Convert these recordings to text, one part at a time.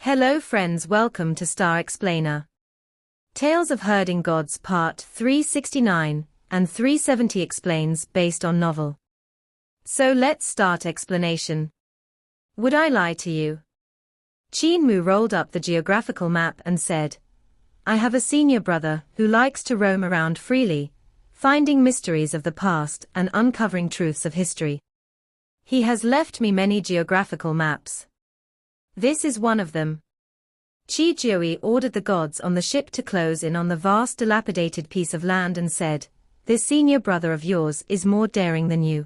Hello friends, welcome to Star Explainer. Tales of Herding Gods Part 369 and 370 explains based on novel. So let's start explanation. Would I lie to you? Qin Mu rolled up the geographical map and said, I have a senior brother who likes to roam around freely, finding mysteries of the past and uncovering truths of history. He has left me many geographical maps. This is one of them. THG ordered the gods on the ship to close in on the vast dilapidated piece of land and said, This senior brother of yours is more daring than you.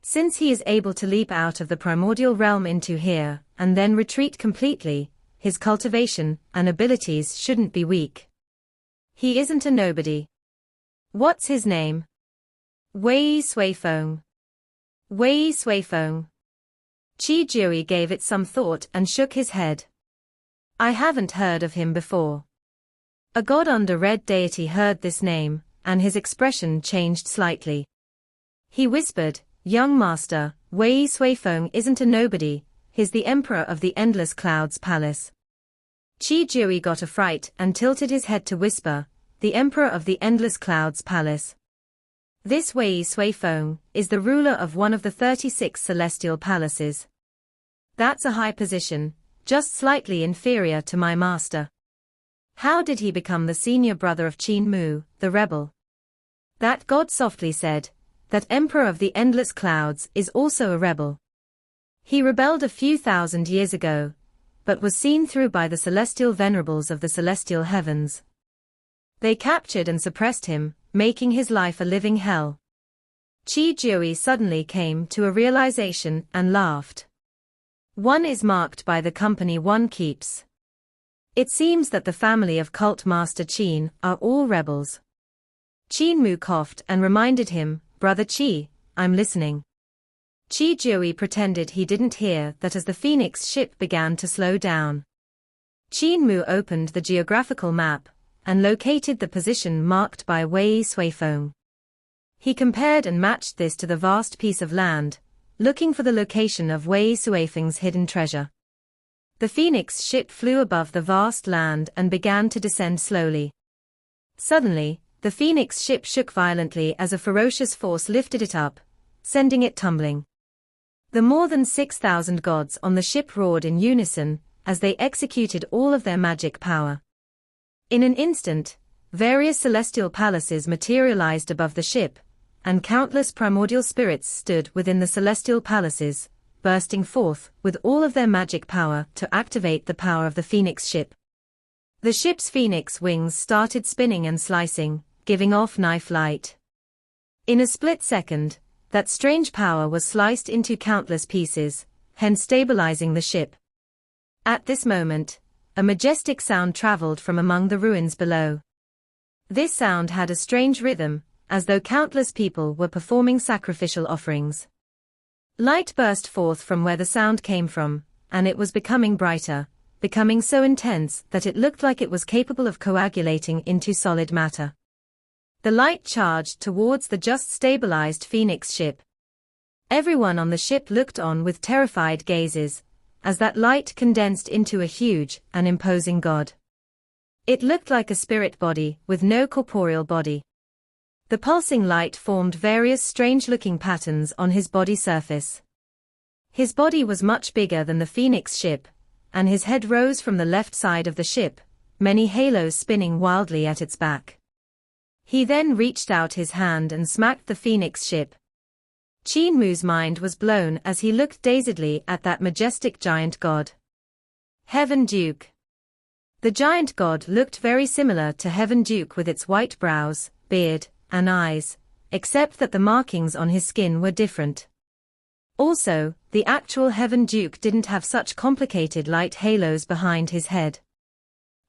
Since he is able to leap out of the primordial realm into here, and then retreat completely, his cultivation and abilities shouldn't be weak. He isn't a nobody. What's his name? Wei Suifeng. Wei Suifeng. THG gave it some thought and shook his head. I haven't heard of him before. A god under red deity heard this name, and his expression changed slightly. He whispered, Young master, Wei Suifeng isn't a nobody, he's the emperor of the Endless Clouds Palace. THG got a fright and tilted his head to whisper, the emperor of the Endless Clouds Palace. This Wei Suifeng is the ruler of one of the 36 celestial palaces. That's a high position, just slightly inferior to my master. How did he become the senior brother of Qin Mu, the rebel? That god softly said, that emperor of the Endless Clouds is also a rebel. He rebelled a few thousand years ago, but was seen through by the celestial venerables of the celestial heavens. They captured and suppressed him, making his life a living hell. THG suddenly came to a realization and laughed. One is marked by the company one keeps. It seems that the family of cult master Qin are all rebels. Qin Mu coughed and reminded him, Brother Qi, I'm listening. THG pretended he didn't hear that as the Phoenix ship began to slow down. Qin Mu opened the geographical map and located the position marked by Wei Suifeng. He compared and matched this to the vast piece of land, looking for the location of Wei Suifeng's hidden treasure. The Phoenix ship flew above the vast land and began to descend slowly. Suddenly, the Phoenix ship shook violently as a ferocious force lifted it up, sending it tumbling. The more than 6,000 gods on the ship roared in unison, as they executed all of their magic power. In an instant, various celestial palaces materialized above the ship, and countless primordial spirits stood within the celestial palaces, bursting forth with all of their magic power to activate the power of the Phoenix ship. The ship's Phoenix wings started spinning and slicing, giving off knife light. In a split second, that strange power was sliced into countless pieces, hence stabilizing the ship. At this moment, a majestic sound traveled from among the ruins below. This sound had a strange rhythm, as though countless people were performing sacrificial offerings. Light burst forth from where the sound came from, and it was becoming brighter, becoming so intense that it looked like it was capable of coagulating into solid matter. The light charged towards the just stabilized Phoenix ship. Everyone on the ship looked on with terrified gazes, as that light condensed into a huge and imposing god. It looked like a spirit body with no corporeal body. The pulsing light formed various strange-looking patterns on his body surface. His body was much bigger than the Phoenix ship, and his head rose from the left side of the ship, many halos spinning wildly at its back. He then reached out his hand and smacked the Phoenix ship. Qin Mu's mind was blown as he looked dazedly at that majestic giant god. Heaven Duke. The giant god looked very similar to Heaven Duke with its white brows, beard, and eyes, except that the markings on his skin were different. Also, the actual Heaven Duke didn't have such complicated light halos behind his head.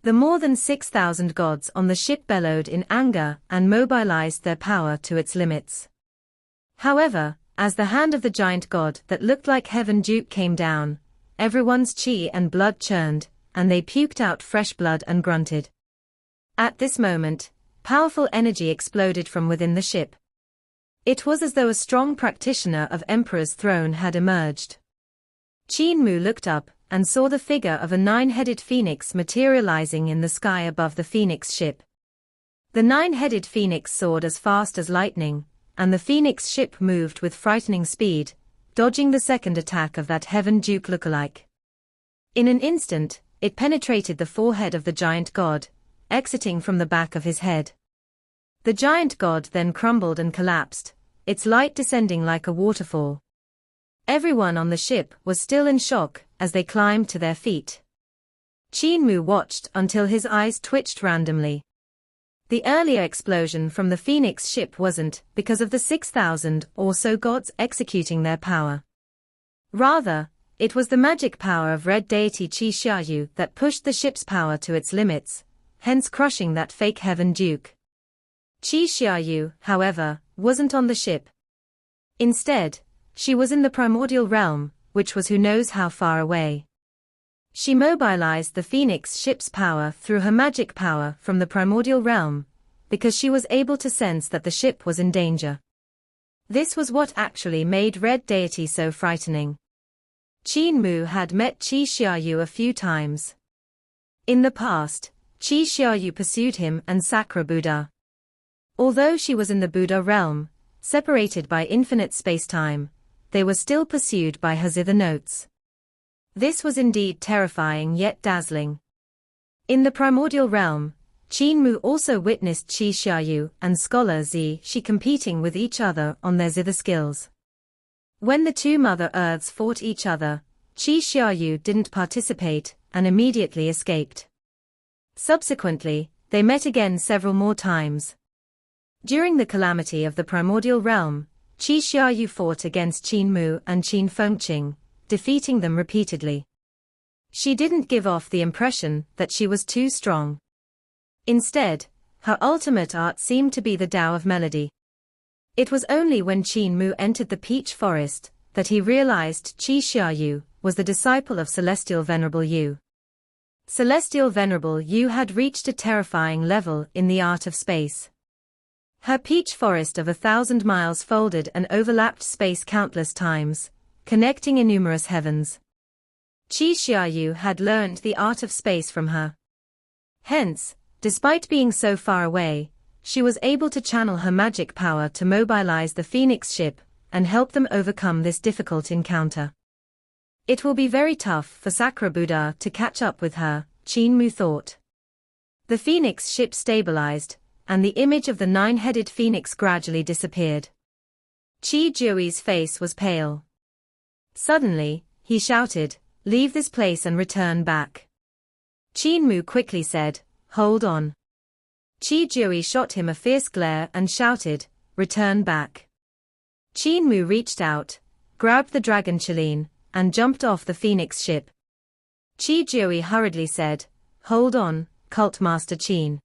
The more than 6,000 gods on the ship bellowed in anger and mobilized their power to its limits. However, as the hand of the giant god that looked like Heaven Duke came down, everyone's chi and blood churned, and they puked out fresh blood and grunted. At this moment, powerful energy exploded from within the ship. It was as though a strong practitioner of Emperor's throne had emerged. Qin Mu looked up, and saw the figure of a 9-headed phoenix materializing in the sky above the phoenix ship. The 9-headed phoenix soared as fast as lightning, and the phoenix ship moved with frightening speed, dodging the second attack of that Heaven Duke lookalike. In an instant, it penetrated the forehead of the giant god, exiting from the back of his head. The giant god then crumbled and collapsed, its light descending like a waterfall. Everyone on the ship was still in shock as they climbed to their feet. Qin Mu watched until his eyes twitched randomly. The earlier explosion from the Phoenix ship wasn't because of the 6,000 or so gods executing their power. Rather, it was the magic power of red deity Qi Xiaoyu that pushed the ship's power to its limits, hence crushing that fake Heaven Duke. Qi Xiaoyu, however, wasn't on the ship. Instead, she was in the primordial realm, which was who knows how far away. She mobilized the Phoenix ship's power through her magic power from the primordial realm, because she was able to sense that the ship was in danger. This was what actually made Red Deity so frightening. Qin Mu had met Qi Xiaoyu a few times. In the past, Qi Xiaoyu pursued him and Sakura Buddha. Although she was in the Buddha realm, separated by infinite space-time, they were still pursued by her zither notes. This was indeed terrifying yet dazzling. In the primordial realm, Qin Mu also witnessed Qi Xiaoyu and scholar Zi Shi competing with each other on their zither skills. When the two Mother Earths fought each other, Qi Xiaoyu didn't participate and immediately escaped. Subsequently, they met again several more times. During the calamity of the primordial realm, Qi Xiaoyu fought against Qin Mu and Qin Fengqing, defeating them repeatedly. She didn't give off the impression that she was too strong. Instead, her ultimate art seemed to be the Tao of melody. It was only when Qin Mu entered the peach forest that he realized Qi Xiaoyu was the disciple of Celestial Venerable Yu. Celestial Venerable Yu had reached a terrifying level in the art of space. Her peach forest of 1,000 miles folded and overlapped space countless times, connecting innumerous heavens. Qi Xiaoyu had learned the art of space from her. Hence, despite being so far away, she was able to channel her magic power to mobilize the Phoenix ship and help them overcome this difficult encounter. It will be very tough for Sakura Buddha to catch up with her, Qin Mu thought. The Phoenix ship stabilized, and the image of the 9-headed phoenix gradually disappeared. Qi Jui's face was pale. Suddenly, he shouted, "Leave this place and return back." Qin Mu quickly said, "Hold on." Qi Jui shot him a fierce glare and shouted, "Return back." Qin Mu reached out, grabbed the dragon Qilin, and jumped off the phoenix ship. Qi Jui hurriedly said, "Hold on, Cult Master Qin.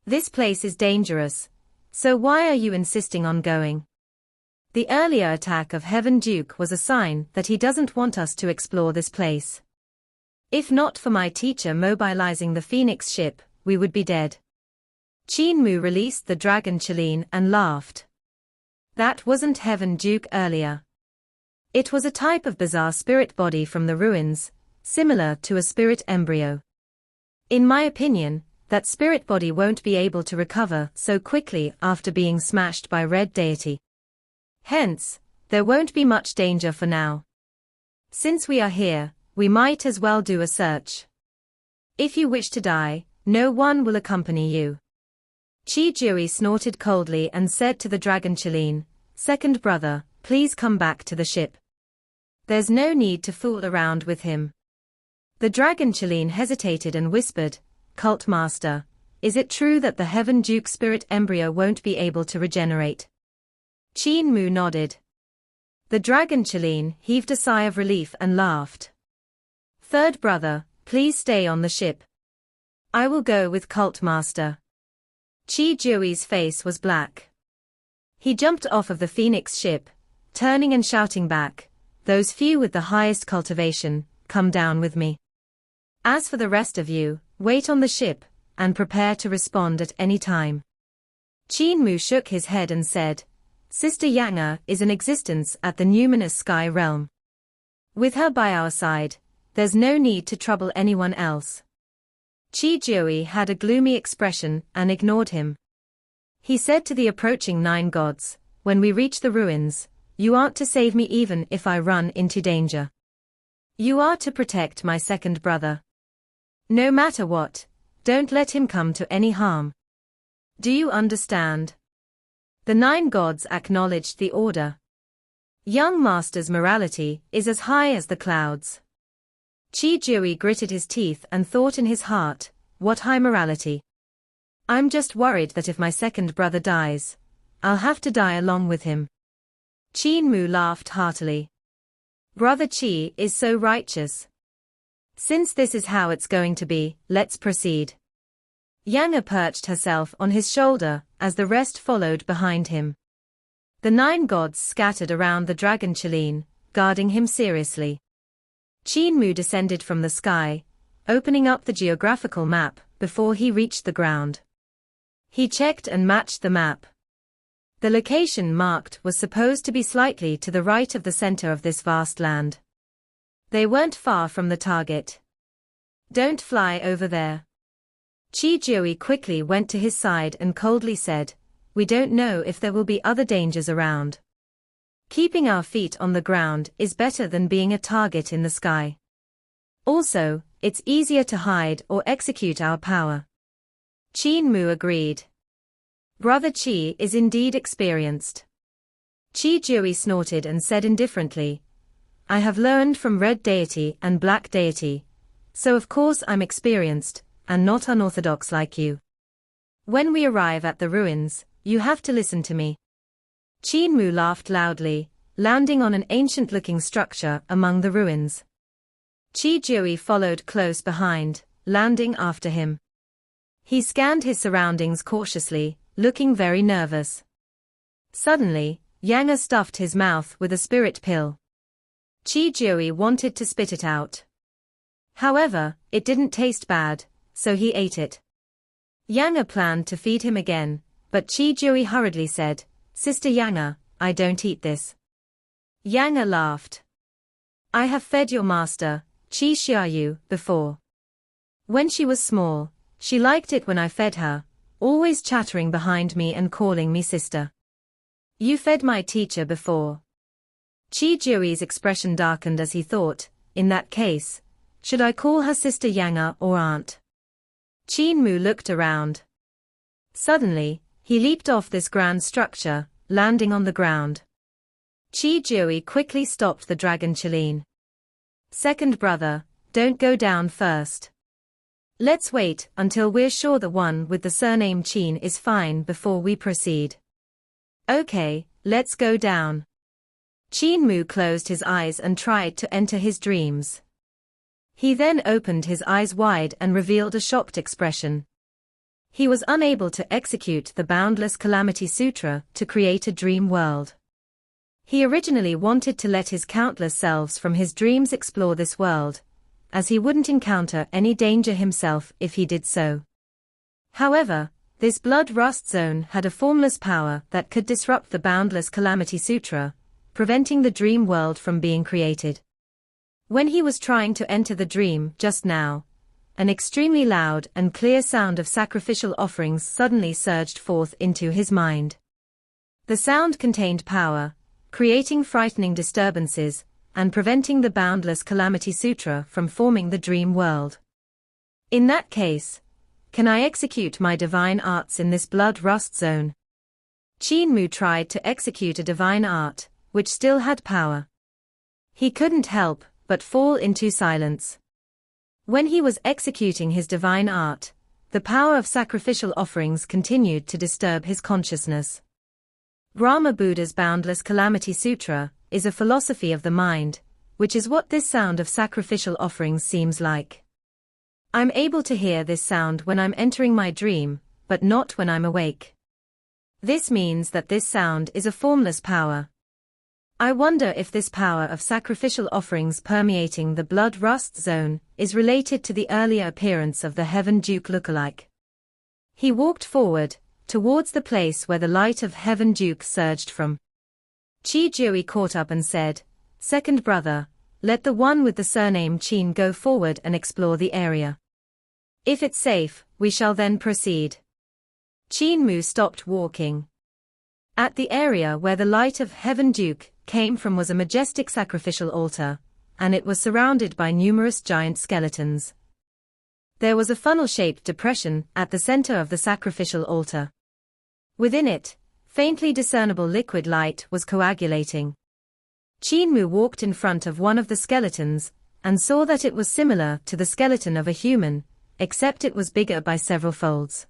This place is dangerous, so why are you insisting on going?" The earlier attack of Heaven Duke was a sign that he doesn't want us to explore this place. If not for my teacher mobilizing the Phoenix ship, we would be dead. Qin Mu released the dragon Qilin and laughed. That wasn't Heaven Duke earlier. It was a type of bizarre spirit body from the ruins, similar to a spirit embryo. In my opinion, that spirit body won't be able to recover so quickly after being smashed by Red Deity. Hence, there won't be much danger for now. Since we are here, we might as well do a search. If you wish to die, no one will accompany you. Qi Jui snorted coldly and said to the dragon Qilin, "Second brother, please come back to the ship. There's no need to fool around with him." The dragon Qilin hesitated and whispered, "Cult Master, is it true that the Heaven Duke spirit embryo won't be able to regenerate?" Qin Mu nodded. The dragon Qilin heaved a sigh of relief and laughed. "Third brother, please stay on the ship. I will go with Cult Master." Qi Jui's face was black. He jumped off of the Phoenix ship, turning and shouting back, "Those few with the highest cultivation, come down with me. As for the rest of you, wait on the ship, and prepare to respond at any time." Qin Mu shook his head and said, "Sister Yanga is in existence at the numinous sky realm. With her by our side, there's no need to trouble anyone else. Qi had a gloomy expression and ignored him. He said to the approaching 9 gods, when we reach the ruins, you aren't to save me even if I run into danger. You are to protect my second brother. No matter what, don't let him come to any harm. Do you understand? The 9 gods acknowledged the order. Young master's morality is as high as the clouds. Qi gritted his teeth and thought in his heart, what high morality. I'm just worried that if my second brother dies, I'll have to die along with him. Qin Mu laughed heartily. Brother Qi is so righteous. Since this is how it's going to be, let's proceed. Yang perched herself on his shoulder as the rest followed behind him. The 9 gods scattered around the dragon Qilin, guarding him seriously. Qin Mu descended from the sky, opening up the geographical map before he reached the ground. He checked and matched the map. The location marked was supposed to be slightly to the right of the center of this vast land. They weren't far from the target. Don't fly over there. Qi quickly went to his side and coldly said, we don't know if there will be other dangers around. Keeping our feet on the ground is better than being a target in the sky. Also, it's easier to hide or execute our power. Qin Mu agreed. Brother Qi is indeed experienced. Qi snorted and said indifferently, I have learned from Red Deity and Black Deity, so of course I'm experienced, and not unorthodox like you. When we arrive at the ruins, you have to listen to me. Qin Mu laughed loudly, landing on an ancient-looking structure among the ruins. Qi followed close behind, landing after him. He scanned his surroundings cautiously, looking very nervous. Suddenly, Yang stuffed his mouth with a spirit pill. Qi wanted to spit it out. However, it didn't taste bad, so he ate it. Yang planned to feed him again, but Qi hurriedly said, Sister Yang, I don't eat this. Yang laughed. I have fed your master, Qi Xiaoyu, before. When she was small, she liked it when I fed her, always chattering behind me and calling me sister. You fed my teacher before. Qi's expression darkened as he thought, in that case, should I call her sister Yang or aunt? Qin Mu looked around. Suddenly, he leaped off this grand structure, landing on the ground. Qi quickly stopped the dragon Qilin. Second brother, don't go down first. Let's wait until we're sure the one with the surname Qin is fine before we proceed. Okay, let's go down. Qin Mu closed his eyes and tried to enter his dreams. He then opened his eyes wide and revealed a shocked expression. He was unable to execute the Boundless Calamity Sutra to create a dream world. He originally wanted to let his countless selves from his dreams explore this world, as he wouldn't encounter any danger himself if he did so. However, this blood rust zone had a formless power that could disrupt the Boundless Calamity Sutra, preventing the dream world from being created. When he was trying to enter the dream just now, an extremely loud and clear sound of sacrificial offerings suddenly surged forth into his mind. The sound contained power, creating frightening disturbances, and preventing the Boundless Calamity Sutra from forming the dream world. In that case, can I execute my divine arts in this blood rust zone? Qin Mu tried to execute a divine art, which still had power. He couldn't help but fall into silence. When he was executing his divine art, the power of sacrificial offerings continued to disturb his consciousness. Brahma Buddha's Boundless Calamity Sutra is a philosophy of the mind, which is what this sound of sacrificial offerings seems like. I'm able to hear this sound when I'm entering my dream, but not when I'm awake. This means that this sound is a formless power. I wonder if this power of sacrificial offerings permeating the blood rust zone is related to the earlier appearance of the Heaven Duke lookalike. He walked forward, towards the place where the light of Heaven Duke surged from. Qi caught up and said, Second brother, let the one with the surname Qin go forward and explore the area. If it's safe, we shall then proceed. Qin Mu stopped walking. At the area where the light of Heaven Duke came from was a majestic sacrificial altar, and it was surrounded by numerous giant skeletons. There was a funnel-shaped depression at the center of the sacrificial altar. Within it, faintly discernible liquid light was coagulating. Qin Mu walked in front of one of the skeletons, and saw that it was similar to the skeleton of a human, except it was bigger by several folds.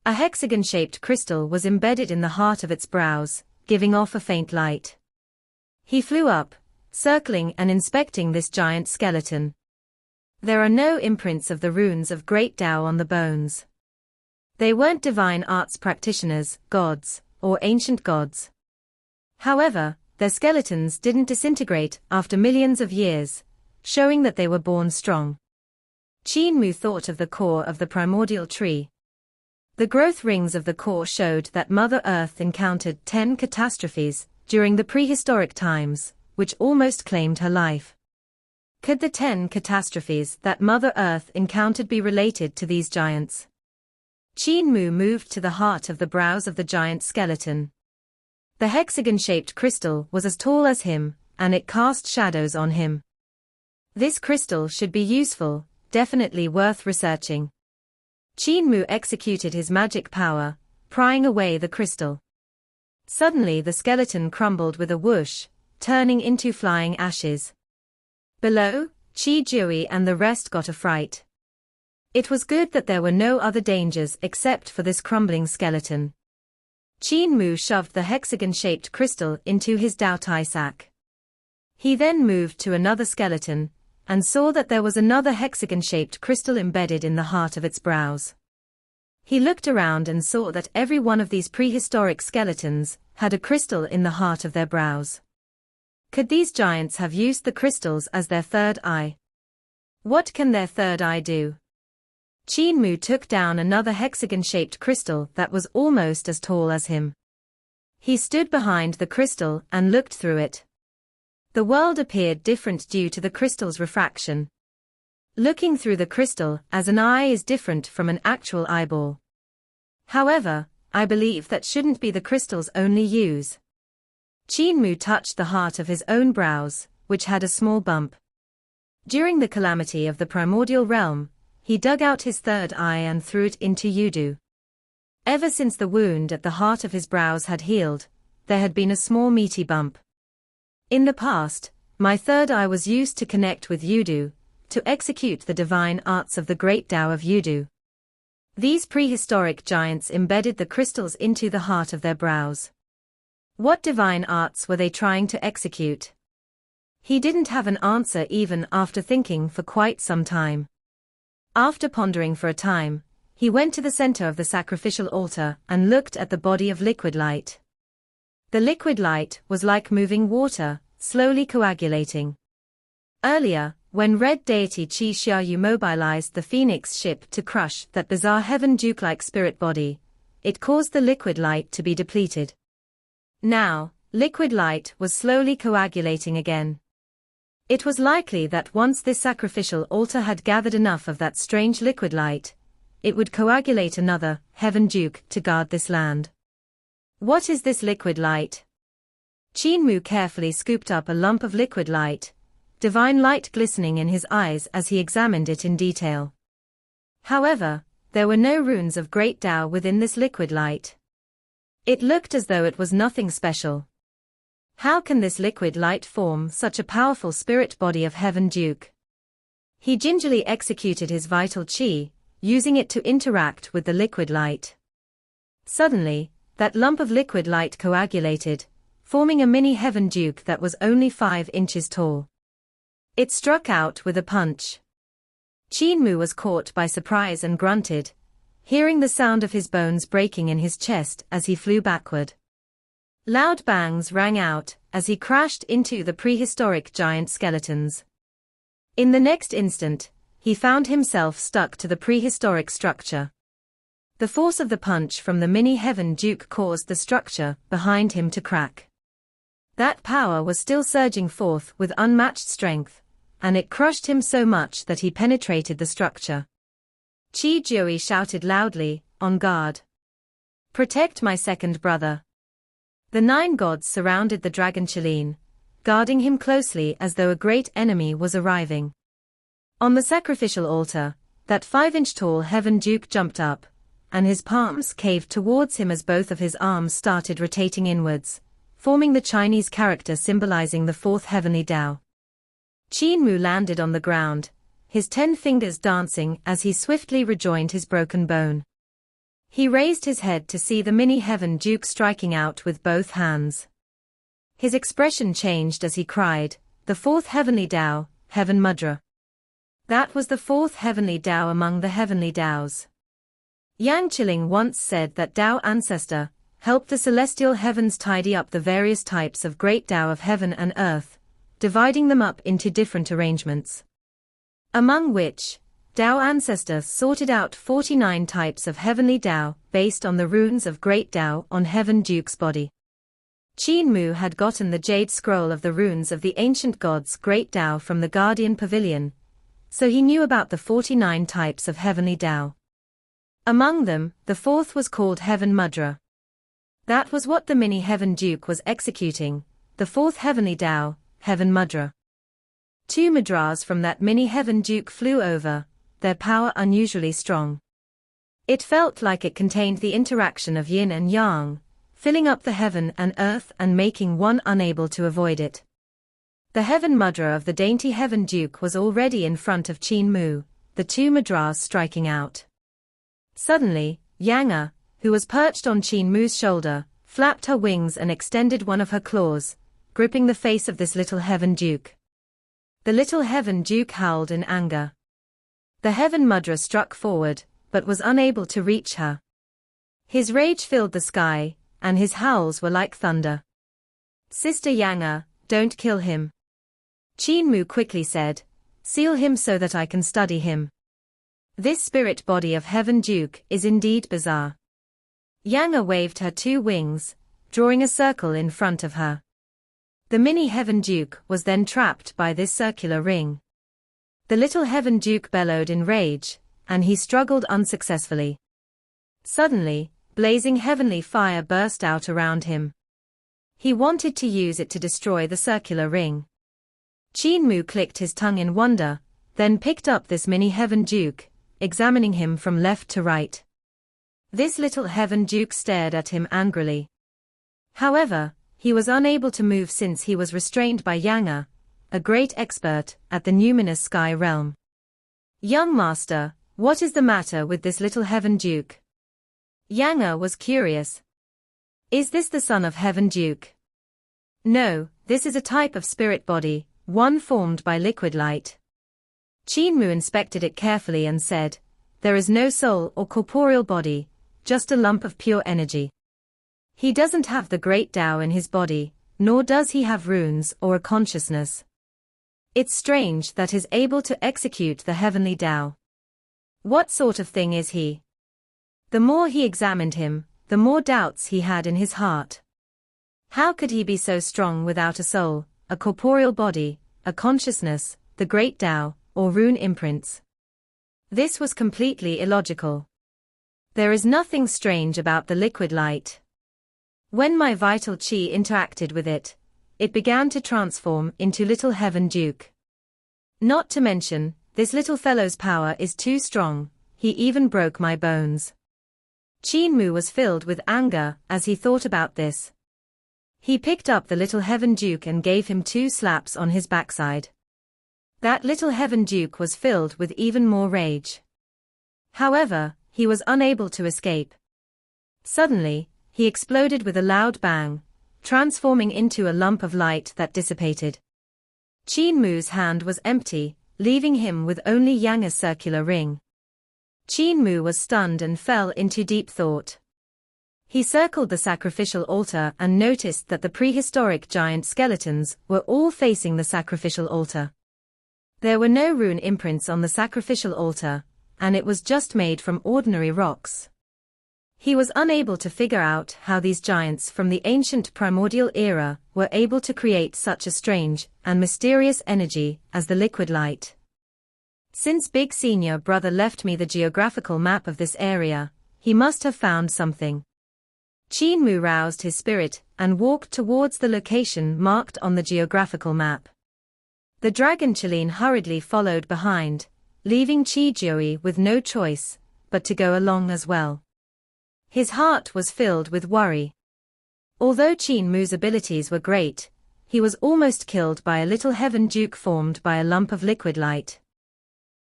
A hexagon-shaped crystal was embedded in the heart of its brows, giving off a faint light. He flew up, circling and inspecting this giant skeleton. There are no imprints of the runes of Great Tao on the bones. They weren't divine arts practitioners, gods, or ancient gods. However, their skeletons didn't disintegrate after millions of years, showing that they were born strong. Qin Mu thought of the core of the primordial tree. The growth rings of the core showed that Mother Earth encountered 10 catastrophes during the prehistoric times, which almost claimed her life. Could the 10 catastrophes that Mother Earth encountered be related to these giants? Qin Mu moved to the heart of the brows of the giant skeleton. The hexagon-shaped crystal was as tall as him, and it cast shadows on him. This crystal should be useful, definitely worth researching. Qin Mu executed his magic power, prying away the crystal. Suddenly the skeleton crumbled with a whoosh, turning into flying ashes. Below, Qi Jui and the rest got a fright. It was good that there were no other dangers except for this crumbling skeleton. Qin Mu shoved the hexagon-shaped crystal into his Dao Tai sack. He then moved to another skeleton, and saw that there was another hexagon-shaped crystal embedded in the heart of its brows. He looked around and saw that every one of these prehistoric skeletons had a crystal in the heart of their brows. Could these giants have used the crystals as their third eye? What can their third eye do? Qin Mu took down another hexagon-shaped crystal that was almost as tall as him. He stood behind the crystal and looked through it. The world appeared different due to the crystal's refraction. Looking through the crystal as an eye is different from an actual eyeball. However, I believe that shouldn't be the crystal's only use. Qin Mu touched the heart of his own brows, which had a small bump. During the calamity of the primordial realm, he dug out his third eye and threw it into Yudu. Ever since the wound at the heart of his brows had healed, there had been a small meaty bump. In the past, my third eye was used to connect with Yudu, to execute the divine arts of the great Tao of Yudu. These prehistoric giants embedded the crystals into the heart of their brows. What divine arts were they trying to execute? He didn't have an answer even after thinking for quite some time. After pondering for a time, he went to the center of the sacrificial altar and looked at the body of liquid light. The liquid light was like moving water, slowly coagulating. Earlier, when Red Deity Qi Xiaoyu mobilized the Phoenix ship to crush that bizarre Heaven Duke-like spirit body, it caused the liquid light to be depleted. Now, liquid light was slowly coagulating again. It was likely that once this sacrificial altar had gathered enough of that strange liquid light, it would coagulate another Heaven Duke to guard this land. What is this liquid light? Qin Mu carefully scooped up a lump of liquid light, divine light glistening in his eyes as he examined it in detail. However, there were no runes of Great Tao within this liquid light. It looked as though it was nothing special. How can this liquid light form such a powerful spirit body of Heaven Duke? He gingerly executed his vital qi, using it to interact with the liquid light. Suddenly, that lump of liquid light coagulated, forming a mini Heaven Duke that was only 5 inches tall. It struck out with a punch. Qin Mu was caught by surprise and grunted, hearing the sound of his bones breaking in his chest as he flew backward. Loud bangs rang out as he crashed into the prehistoric giant skeletons. In the next instant, he found himself stuck to the prehistoric structure. The force of the punch from the mini Heaven Duke caused the structure behind him to crack. That power was still surging forth with unmatched strength, and it crushed him so much that he penetrated the structure. Qi Jui shouted loudly, "On guard! Protect my second brother!" The 9 gods surrounded the dragon Qilin, guarding him closely as though a great enemy was arriving. On the sacrificial altar, that 5-inch tall heaven duke jumped up, and his palms caved towards him as both of his arms started rotating inwards, forming the Chinese character symbolizing the 4th heavenly Tao. Qin Mu landed on the ground, his 10 fingers dancing as he swiftly rejoined his broken bone. He raised his head to see the mini heaven duke striking out with both hands. His expression changed as he cried, "The 4th heavenly Tao, Heaven Mudra." That was the 4th heavenly Tao among the heavenly Taos. Yang Qiling once said that Tao ancestor helped the celestial heavens tidy up the various types of great Tao of heaven and earth, dividing them up into different arrangements. Among which, Tao ancestor sorted out 49 types of heavenly Tao based on the runes of great Tao on heaven duke's body. Qin Mu had gotten the jade scroll of the runes of the ancient gods' great Tao from the Guardian Pavilion, so he knew about the 49 types of heavenly Tao. Among them, the 4th was called Heaven Mudra. That was what the mini heaven duke was executing, the 4th heavenly Tao, Heaven Mudra. 2 mudras from that mini heaven duke flew over, their power unusually strong. It felt like it contained the interaction of yin and yang, filling up the heaven and earth and making one unable to avoid it. The heaven mudra of the dainty heaven duke was already in front of Qin Mu, the 2 mudras striking out. Suddenly, Yanga, who was perched on Qin Mu's shoulder, flapped her wings and extended one of her claws, gripping the face of this little heaven duke. The little heaven duke howled in anger. The heaven mudra struck forward, but was unable to reach her. His rage filled the sky, and his howls were like thunder. "Sister Yanga, don't kill him," Qin Mu quickly said. "Seal him so that I can study him. This spirit body of Heaven Duke is indeed bizarre." Yanga waved her 2 wings, drawing a circle in front of her. The mini Heaven Duke was then trapped by this circular ring. The little Heaven Duke bellowed in rage, and he struggled unsuccessfully. Suddenly, blazing heavenly fire burst out around him. He wanted to use it to destroy the circular ring. Qin Mu clicked his tongue in wonder, then picked up this mini Heaven Duke, examining him from left to right. This little Heaven Duke stared at him angrily. However, he was unable to move since he was restrained by Yanga, a great expert at the numinous sky realm. "Young master, what is the matter with this little Heaven Duke?" Yanga was curious. "Is this the son of Heaven Duke?" "No, this is a type of spirit body, one formed by liquid light." Qin Mu inspected it carefully and said, "There is no soul or corporeal body, just a lump of pure energy. He doesn't have the great Tao in his body, nor does he have runes or a consciousness. It's strange that he's able to execute the heavenly Tao. What sort of thing is he?" The more he examined him, the more doubts he had in his heart. How could he be so strong without a soul, a corporeal body, a consciousness, the great Tao, or rune imprints? This was completely illogical. There is nothing strange about the liquid light. When my vital qi interacted with it, it began to transform into little Heaven Duke. Not to mention, this little fellow's power is too strong, he even broke my bones. Qin Mu was filled with anger as he thought about this. He picked up the little Heaven Duke and gave him 2 slaps on his backside. That little Heaven Duke was filled with even more rage. However, he was unable to escape. Suddenly, he exploded with a loud bang, transforming into a lump of light that dissipated. Qin Mu's hand was empty, leaving him with only Yanga's circular ring. Qin Mu was stunned and fell into deep thought. He circled the sacrificial altar and noticed that the prehistoric giant skeletons were all facing the sacrificial altar. There were no rune imprints on the sacrificial altar, and it was just made from ordinary rocks. He was unable to figure out how these giants from the ancient primordial era were able to create such a strange and mysterious energy as the liquid light. Since Big Senior Brother left me the geographical map of this area, he must have found something. Qin Mu roused his spirit and walked towards the location marked on the geographical map. The dragon Qilin hurriedly followed behind, leaving Qi with no choice but to go along as well. His heart was filled with worry. Although Qin Mu's abilities were great, he was almost killed by a little heaven duke formed by a lump of liquid light.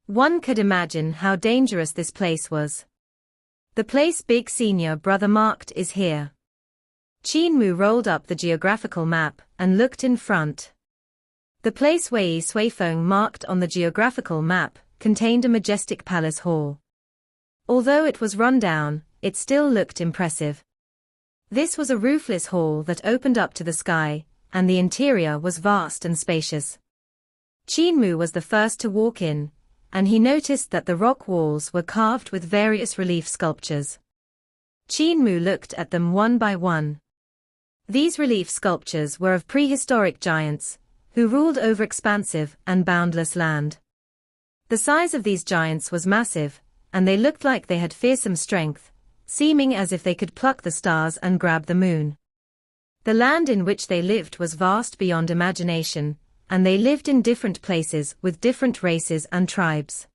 One could imagine how dangerous this place was. The place Big Senior Brother marked is here. Qin Mu rolled up the geographical map and looked in front. The place Wei Suifeng marked on the geographical map contained a majestic palace hall. Although it was run down, it still looked impressive. This was a roofless hall that opened up to the sky, and the interior was vast and spacious. Qin Mu was the first to walk in, and he noticed that the rock walls were carved with various relief sculptures. Qin Mu looked at them one by one. These relief sculptures were of prehistoric giants, who ruled over expansive and boundless land. The size of these giants was massive, and they looked like they had fearsome strength, seeming as if they could pluck the stars and grab the moon. The land in which they lived was vast beyond imagination, and they lived in different places with different races and tribes.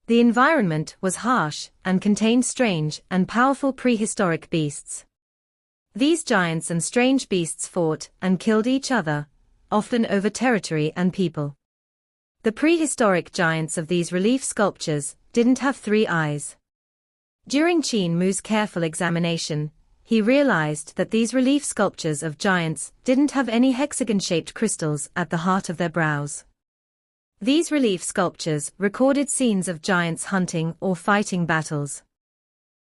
The environment was harsh and contained strange and powerful prehistoric beasts. These giants and strange beasts fought and killed each other, often over territory and people. The prehistoric giants of these relief sculptures didn't have 3 eyes. During Qin Mu's careful examination, he realized that these relief sculptures of giants didn't have any hexagon-shaped crystals at the heart of their brows. These relief sculptures recorded scenes of giants hunting or fighting battles.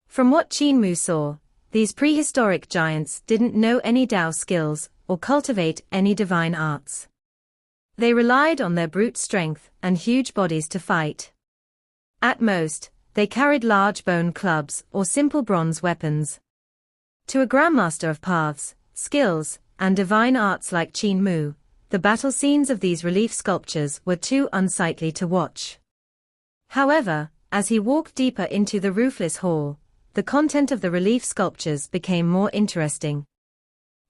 From what Qin Mu saw, these prehistoric giants didn't know any Tao skills or cultivate any divine arts. They relied on their brute strength and huge bodies to fight. At most, they carried large bone clubs or simple bronze weapons. To a grandmaster of paths, skills, and divine arts like Qin Mu, the battle scenes of these relief sculptures were too unsightly to watch. However, as he walked deeper into the roofless hall, the content of the relief sculptures became more interesting.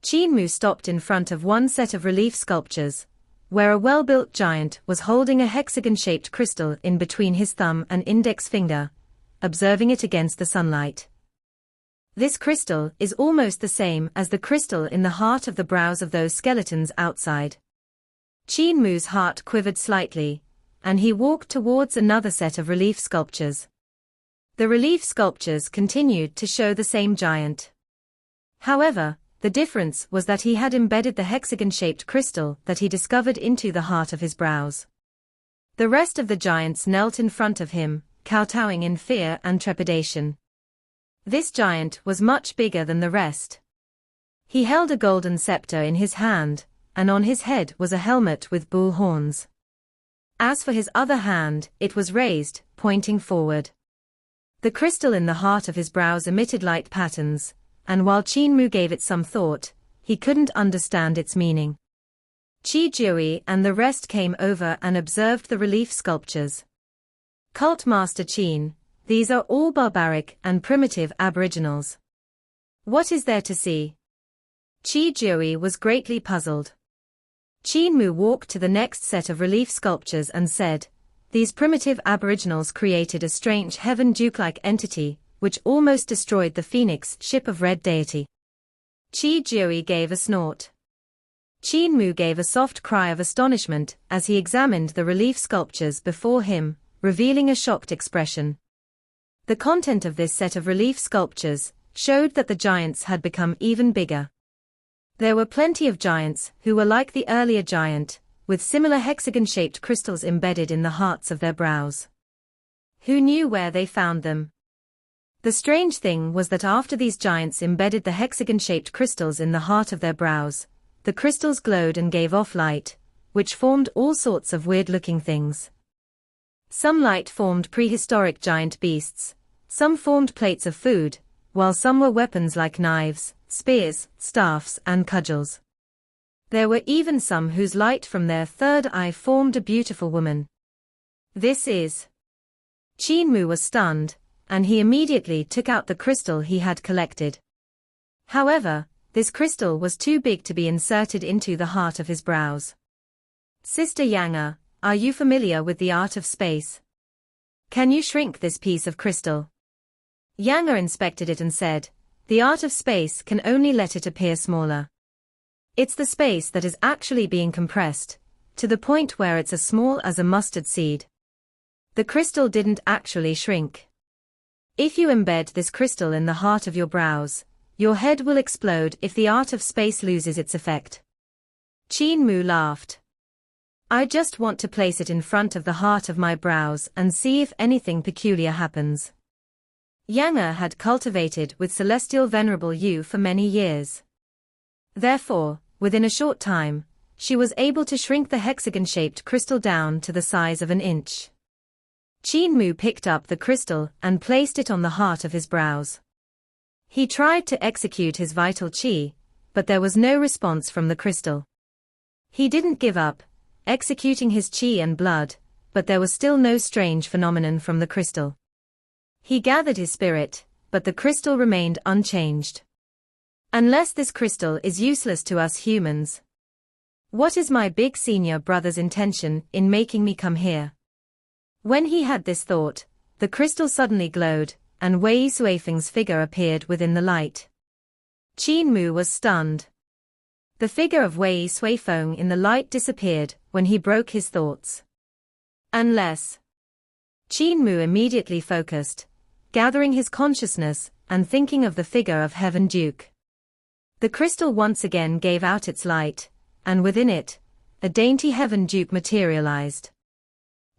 Qin Mu stopped in front of one set of relief sculptures, where a well-built giant was holding a hexagon-shaped crystal in between his thumb and index finger, observing it against the sunlight. This crystal is almost the same as the crystal in the heart of the brows of those skeletons outside. Qin Mu's heart quivered slightly, and he walked towards another set of relief sculptures. The relief sculptures continued to show the same giant. However, the difference was that he had embedded the hexagon-shaped crystal that he discovered into the heart of his brows. The rest of the giants knelt in front of him, kowtowing in fear and trepidation. This giant was much bigger than the rest. He held a golden scepter in his hand, and on his head was a helmet with bull horns. As for his other hand, it was raised, pointing forward. The crystal in the heart of his brows emitted light patterns, and while Qin Mu gave it some thought, he couldn't understand its meaning. Qi and the rest came over and observed the relief sculptures. Cult Master Qin, these are all barbaric and primitive aboriginals. What is there to see? Qi was greatly puzzled. Qin Mu walked to the next set of relief sculptures and said, "These primitive aboriginals created a strange heaven duke-like entity, which almost destroyed the phoenix ship of Red Deity." Qi gave a snort. Qin Mu gave a soft cry of astonishment as he examined the relief sculptures before him, revealing a shocked expression. The content of this set of relief sculptures showed that the giants had become even bigger. There were plenty of giants who were like the earlier giant, with similar hexagon-shaped crystals embedded in the hearts of their brows. Who knew where they found them? The strange thing was that after these giants embedded the hexagon-shaped crystals in the heart of their brows, the crystals glowed and gave off light, which formed all sorts of weird-looking things. Some light formed prehistoric giant beasts, some formed plates of food, while some were weapons like knives, spears, staffs, and cudgels. There were even some whose light from their third eye formed a beautiful woman. This is. Qin Mu was stunned, and he immediately took out the crystal he had collected. However, this crystal was too big to be inserted into the heart of his brows. Sister Yang, are you familiar with the art of space? Can you shrink this piece of crystal? Yang inspected it and said, the art of space can only let it appear smaller. It's the space that is actually being compressed, to the point where it's as small as a mustard seed. The crystal didn't actually shrink. If you embed this crystal in the heart of your brows, your head will explode if the art of space loses its effect. Qin Mu laughed. I just want to place it in front of the heart of my brows and see if anything peculiar happens. Yang had cultivated with Celestial Venerable Yu for many years. Therefore, within a short time, she was able to shrink the hexagon-shaped crystal down to the size of an inch. Qin Mu picked up the crystal and placed it on the heart of his brows. He tried to execute his vital qi, but there was no response from the crystal. He didn't give up, executing his qi and blood, but there was still no strange phenomenon from the crystal. He gathered his spirit, but the crystal remained unchanged. Unless this crystal is useless to us humans. What is my big senior brother's intention in making me come here? When he had this thought, the crystal suddenly glowed, and Wei Suifeng's figure appeared within the light. Qin Mu was stunned. The figure of Wei Suifeng in the light disappeared when he broke his thoughts. Unless. Qin Mu immediately focused, gathering his consciousness and thinking of the figure of Heaven Duke. The crystal once again gave out its light, and within it, a dainty Heaven Duke materialized.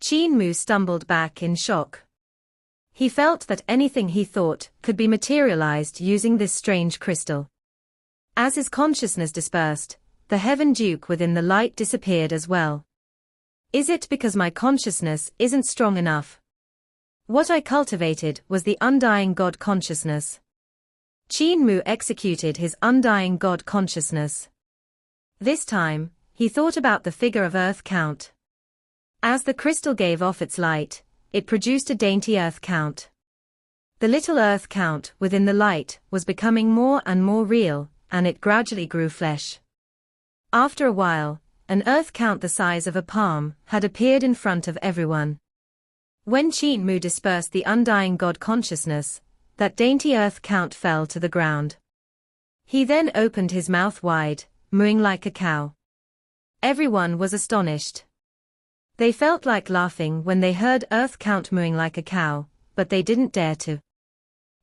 Qin Mu stumbled back in shock. He felt that anything he thought could be materialized using this strange crystal. As his consciousness dispersed, the Heaven Duke within the light disappeared as well. Is it because my consciousness isn't strong enough? What I cultivated was the undying God consciousness. Qin Mu executed his undying God consciousness. This time, he thought about the figure of Earth Count. As the crystal gave off its light, it produced a dainty Earth Count. The little Earth Count within the light was becoming more and more real, and it gradually grew flesh. After a while, an Earth Count the size of a palm had appeared in front of everyone. When Qin Mu dispersed the undying God consciousness, that dainty Earth Count fell to the ground. He then opened his mouth wide, mooing like a cow. Everyone was astonished. They felt like laughing when they heard Earth Count mooing like a cow, but they didn't dare to.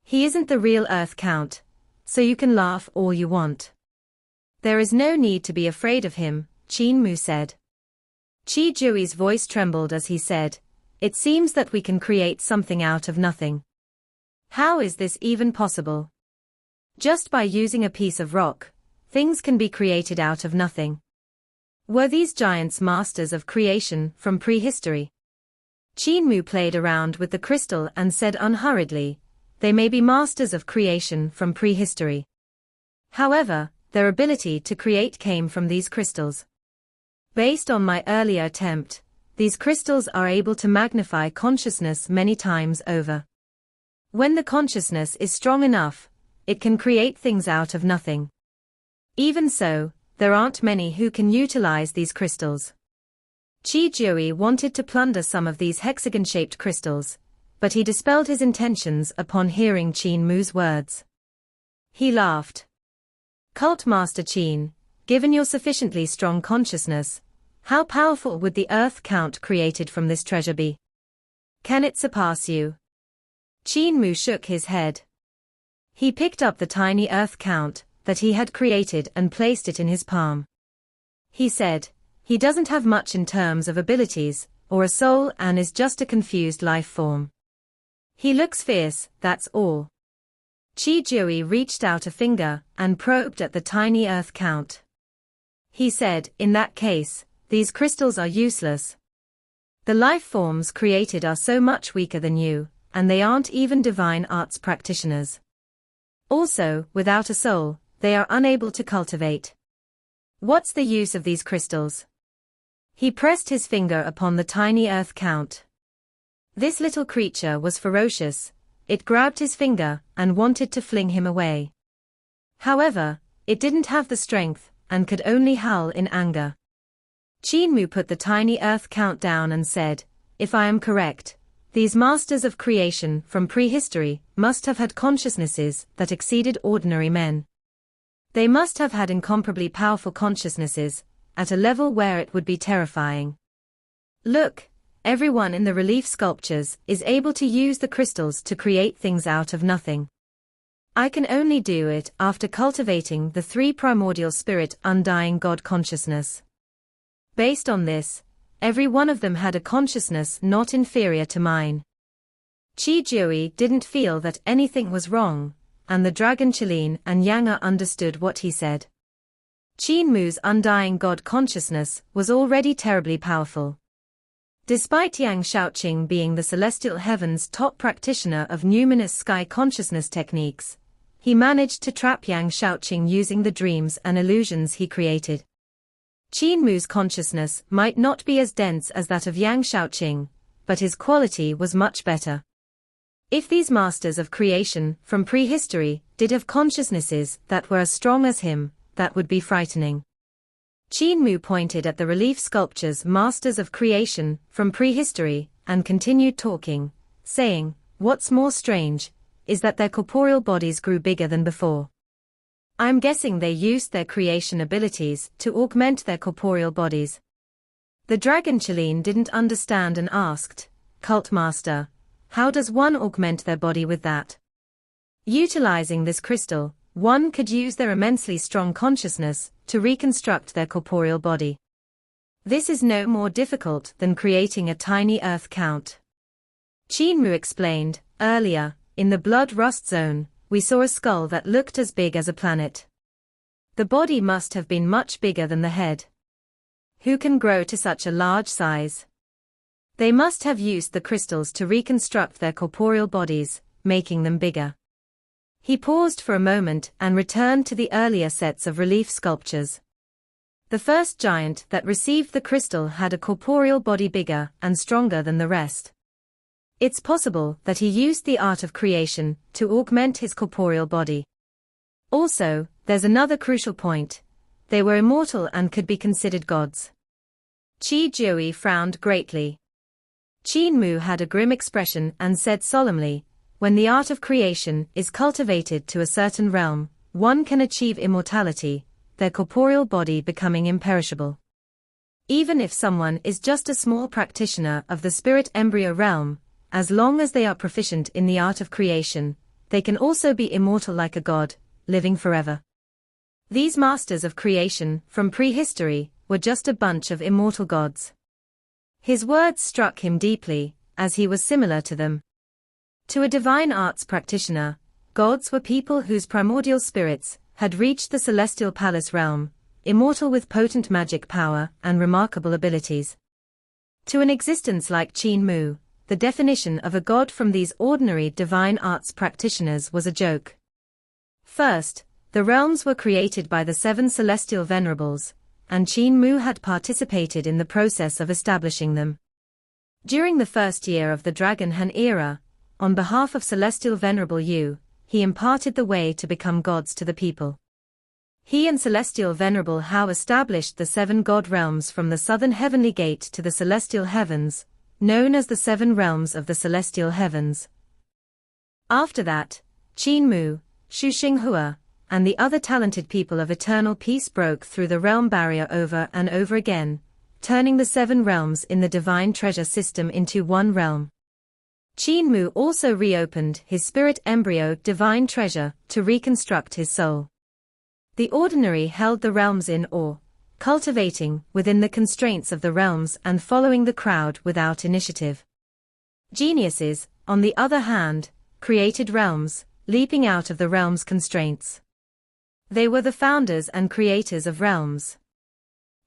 He isn't the real Earth Count, so you can laugh all you want. There is no need to be afraid of him, Qin Mu said. Qi Jui's voice trembled as he said, it seems that we can create something out of nothing. How is this even possible? Just by using a piece of rock, things can be created out of nothing. Were these giants masters of creation from prehistory? Qin Mu played around with the crystal and said unhurriedly, they may be masters of creation from prehistory. However, their ability to create came from these crystals. Based on my earlier attempt, these crystals are able to magnify consciousness many times over. When the consciousness is strong enough, it can create things out of nothing. Even so, there aren't many who can utilize these crystals. Qi Jui wanted to plunder some of these hexagon-shaped crystals, but he dispelled his intentions upon hearing Qin Mu's words. He laughed. Cult Master Qin, given your sufficiently strong consciousness, how powerful would the Earth Count created from this treasure be? Can it surpass you? Qin Mu shook his head. He picked up the tiny Earth Count that he had created and placed it in his palm. He said, he doesn't have much in terms of abilities, or a soul and is just a confused life form. He looks fierce, that's all. Qi Jui reached out a finger and probed at the tiny Earth Count. He said, in that case, these crystals are useless. The life forms created are so much weaker than you, and they aren't even divine arts practitioners. Also, without a soul, they are unable to cultivate. What's the use of these crystals? He pressed his finger upon the tiny earth count. This little creature was ferocious. It grabbed his finger and wanted to fling him away. However, it didn't have the strength and could only howl in anger. Qin Mu put the tiny earth count down and said, "If I am correct, these masters of creation from prehistory must have had consciousnesses that exceeded ordinary men. They must have had incomparably powerful consciousnesses, at a level where it would be terrifying. Look, everyone in the relief sculptures is able to use the crystals to create things out of nothing. I can only do it after cultivating the three primordial spirit undying God consciousness. Based on this, every one of them had a consciousness not inferior to mine." THG didn't feel that anything was wrong, and the dragon Qin and Yang understood what he said. Qin Mu's undying God consciousness was already terribly powerful. Despite Yang Shaoqing being the celestial heaven's top practitioner of numinous sky consciousness techniques, he managed to trap Yang Shaoqing using the dreams and illusions he created. Qin Mu's consciousness might not be as dense as that of Yang Shaoqing, but his quality was much better. If these masters of creation from prehistory did have consciousnesses that were as strong as him, that would be frightening. Qin Mu pointed at the relief sculptures masters of creation from prehistory and continued talking, saying, "What's more strange is that their corporeal bodies grew bigger than before. I'm guessing they used their creation abilities to augment their corporeal bodies." The dragon Qin didn't understand and asked, "Cult master, how does one augment their body with that?" Utilizing this crystal, one could use their immensely strong consciousness to reconstruct their corporeal body. This is no more difficult than creating a tiny earth count. Qin Mu explained, "Earlier, in the blood rust zone, we saw a skull that looked as big as a planet. The body must have been much bigger than the head. Who can grow to such a large size? They must have used the crystals to reconstruct their corporeal bodies, making them bigger." He paused for a moment and returned to the earlier sets of relief sculptures. The first giant that received the crystal had a corporeal body bigger and stronger than the rest. It's possible that he used the art of creation to augment his corporeal body. Also, there's another crucial point. They were immortal and could be considered gods. THG frowned greatly. Qin Mu had a grim expression and said solemnly, "When the art of creation is cultivated to a certain realm, one can achieve immortality, their corporeal body becoming imperishable. Even if someone is just a small practitioner of the spirit embryo realm, as long as they are proficient in the art of creation, they can also be immortal like a god, living forever." These masters of creation from prehistory were just a bunch of immortal gods. His words struck him deeply, as he was similar to them. To a divine arts practitioner, gods were people whose primordial spirits had reached the celestial palace realm, immortal with potent magic power and remarkable abilities. To an existence like Qin Mu, the definition of a god from these ordinary divine arts practitioners was a joke. First, the realms were created by the seven celestial venerables, and Qin Mu had participated in the process of establishing them. During the first year of the Dragon Han era, on behalf of Celestial Venerable Yu, he imparted the way to become gods to the people. He and Celestial Venerable Hao established the seven god realms from the southern heavenly gate to the celestial heavens, known as the seven realms of the celestial heavens. After that, Qin Mu, Xu Xinghua, and the other talented people of eternal peace broke through the realm barrier over and over again, turning the seven realms in the divine treasure system into one realm. Qin Mu also reopened his spirit embryo divine treasure to reconstruct his soul. The ordinary held the realms in awe, cultivating within the constraints of the realms and following the crowd without initiative. Geniuses, on the other hand, created realms, leaping out of the realms' constraints. They were the founders and creators of realms.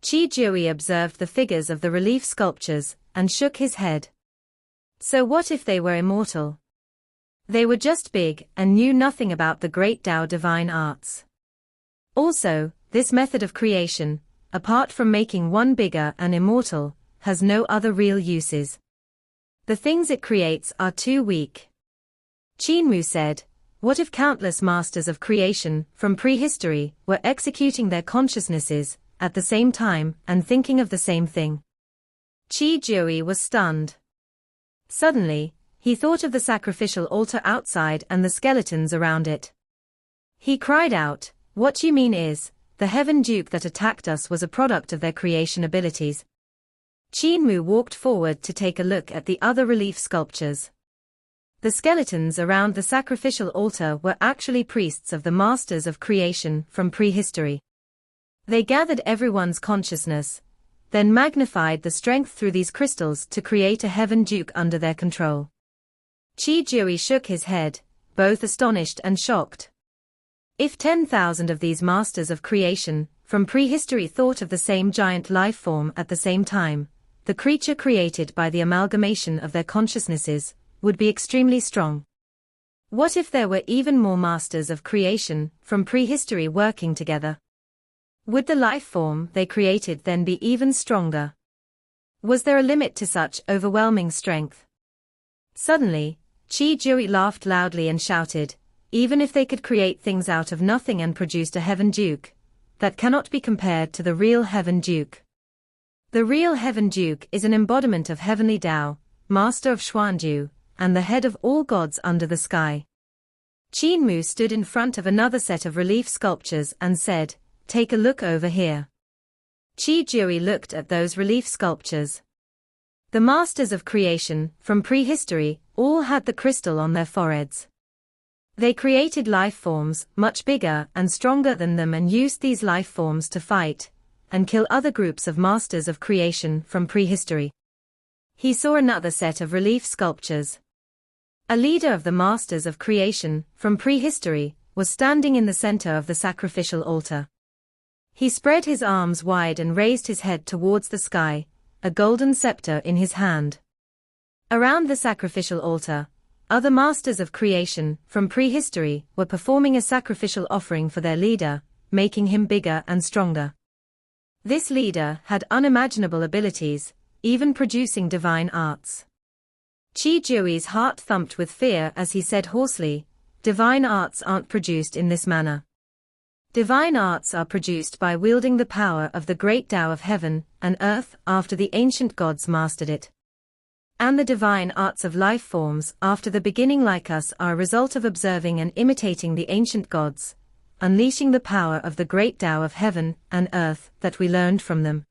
THG observed the figures of the relief sculptures and shook his head. So what if they were immortal? They were just big and knew nothing about the great Tao divine arts. Also, this method of creation, apart from making one bigger and immortal, has no other real uses. The things it creates are too weak. Qin Mu said, what if countless masters of creation from prehistory were executing their consciousnesses at the same time and thinking of the same thing? THG was stunned. Suddenly, he thought of the sacrificial altar outside and the skeletons around it. He cried out, what you mean is, the heaven duke that attacked us was a product of their creation abilities. Qin Mu walked forward to take a look at the other relief sculptures. The skeletons around the sacrificial altar were actually priests of the masters of creation from prehistory. They gathered everyone's consciousness, then magnified the strength through these crystals to create a heaven duke under their control. THG shook his head, both astonished and shocked. If 10,000 of these masters of creation from prehistory thought of the same giant life form at the same time, the creature created by the amalgamation of their consciousnesses would be extremely strong. What if there were even more masters of creation from prehistory working together? Would the life form they created then be even stronger? Was there a limit to such overwhelming strength? Suddenly, THG laughed loudly and shouted, even if they could create things out of nothing and produced a heaven duke, that cannot be compared to the real heaven duke. The real heaven duke is an embodiment of heavenly Tao, master of Xuanju, and the head of all gods under the sky. Qin Mu stood in front of another set of relief sculptures and said, take a look over here. THG looked at those relief sculptures. The masters of creation from prehistory all had the crystal on their foreheads. They created life forms much bigger and stronger than them and used these life forms to fight and kill other groups of masters of creation from prehistory. He saw another set of relief sculptures. A leader of the masters of creation from prehistory was standing in the center of the sacrificial altar. He spread his arms wide and raised his head towards the sky, a golden scepter in his hand. Around the sacrificial altar, other masters of creation from prehistory were performing a sacrificial offering for their leader, making him bigger and stronger. This leader had unimaginable abilities, even producing divine arts. THG's heart thumped with fear as he said hoarsely, divine arts aren't produced in this manner. Divine arts are produced by wielding the power of the great Tao of heaven and earth after the ancient gods mastered it. And the divine arts of life forms after the beginning like us are a result of observing and imitating the ancient gods, unleashing the power of the great Tao of heaven and earth that we learned from them.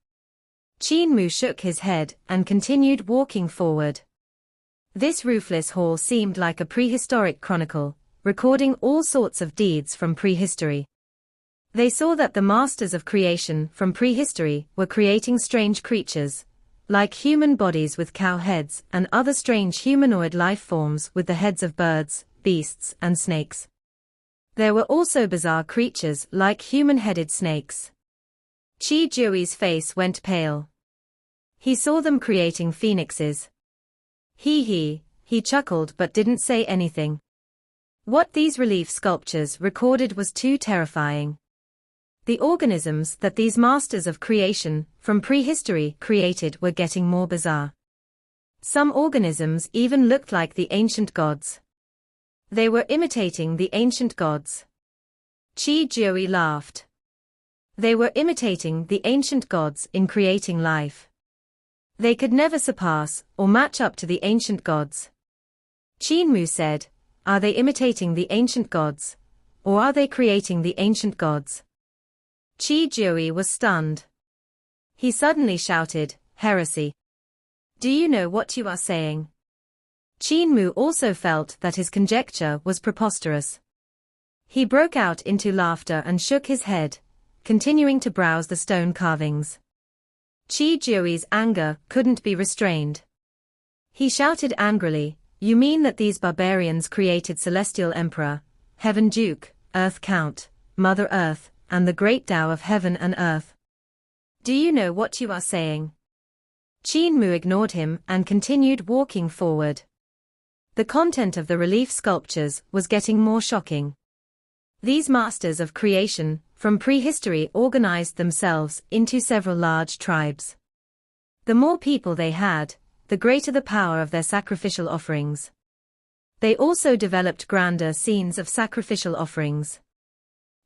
Qin Mu shook his head and continued walking forward. This roofless hall seemed like a prehistoric chronicle, recording all sorts of deeds from prehistory. They saw that the masters of creation from prehistory were creating strange creatures, like human bodies with cow heads and other strange humanoid life forms with the heads of birds, beasts, and snakes. There were also bizarre creatures like human-headed snakes. THG's face went pale. He saw them creating phoenixes. He chuckled but didn't say anything. What these relief sculptures recorded was too terrifying. The organisms that these masters of creation from prehistory created were getting more bizarre. Some organisms even looked like the ancient gods. They were imitating the ancient gods. THG laughed. They were imitating the ancient gods in creating life. They could never surpass or match up to the ancient gods. Qin Mu said, are they imitating the ancient gods? Or are they creating the ancient gods? THG was stunned. He suddenly shouted, heresy. Do you know what you are saying? Qin Mu also felt that his conjecture was preposterous. He broke out into laughter and shook his head, continuing to browse the stone carvings. THG's anger couldn't be restrained. He shouted angrily, you mean that these barbarians created Celestial Emperor, Heaven Duke, Earth Count, Mother Earth, and the great Tao of heaven and earth? Do you know what you are saying? Qin Mu ignored him and continued walking forward. The content of the relief sculptures was getting more shocking. These masters of creation from prehistory organized themselves into several large tribes. The more people they had, the greater the power of their sacrificial offerings. They also developed grander scenes of sacrificial offerings.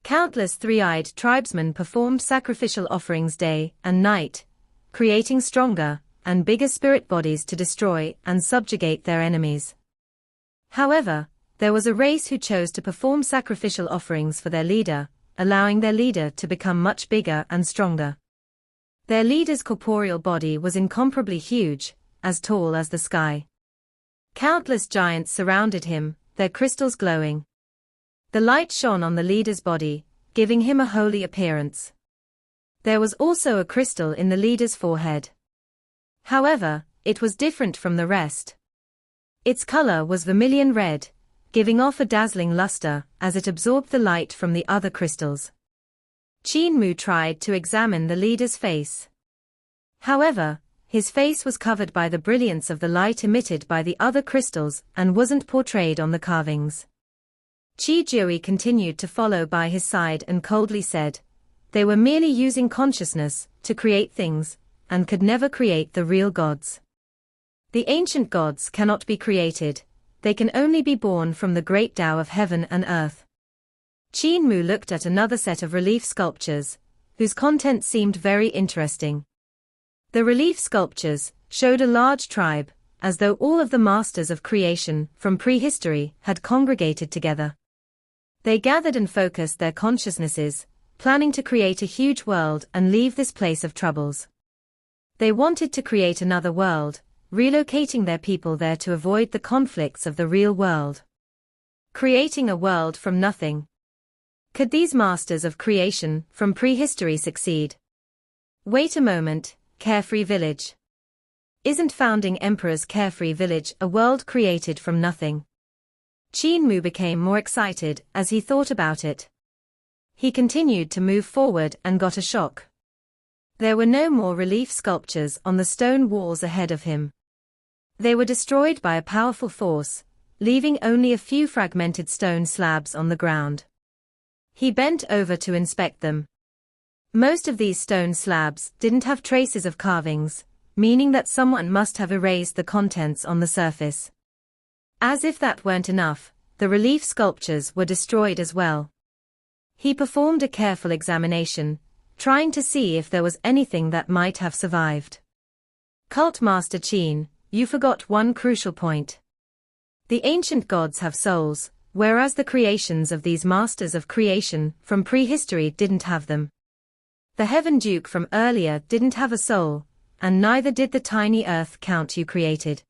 Countless three-eyed tribesmen performed sacrificial offerings day and night, creating stronger and bigger spirit bodies to destroy and subjugate their enemies. However, there was a race who chose to perform sacrificial offerings for their leader, allowing their leader to become much bigger and stronger. Their leader's corporeal body was incomparably huge, as tall as the sky. Countless giants surrounded him, their crystals glowing. The light shone on the leader's body, giving him a holy appearance. There was also a crystal in the leader's forehead. However, it was different from the rest. Its color was vermilion red, giving off a dazzling luster as it absorbed the light from the other crystals. Qin Mu tried to examine the leader's face. However, his face was covered by the brilliance of the light emitted by the other crystals and wasn't portrayed on the carvings. THG continued to follow by his side and coldly said, "They were merely using consciousness to create things, and could never create the real gods. The ancient gods cannot be created, they can only be born from the great Tao of heaven and earth." Qin Mu looked at another set of relief sculptures, whose content seemed very interesting. The relief sculptures showed a large tribe, as though all of the masters of creation from prehistory had congregated together. They gathered and focused their consciousnesses, planning to create a huge world and leave this place of troubles. They wanted to create another world, relocating their people there to avoid the conflicts of the real world. Creating a world from nothing. Could these masters of creation from prehistory succeed? Wait a moment, Carefree Village. Isn't founding Emperor's Carefree Village a world created from nothing? Qin Mu became more excited as he thought about it. He continued to move forward and got a shock. There were no more relief sculptures on the stone walls ahead of him. They were destroyed by a powerful force, leaving only a few fragmented stone slabs on the ground. He bent over to inspect them. Most of these stone slabs didn't have traces of carvings, meaning that someone must have erased the contents on the surface. As if that weren't enough, the relief sculptures were destroyed as well. He performed a careful examination, trying to see if there was anything that might have survived. Cult Master Qin, you forgot one crucial point. The ancient gods have souls, whereas the creations of these masters of creation from prehistory didn't have them. The Heaven Duke from earlier didn't have a soul, and neither did the tiny earth count you created.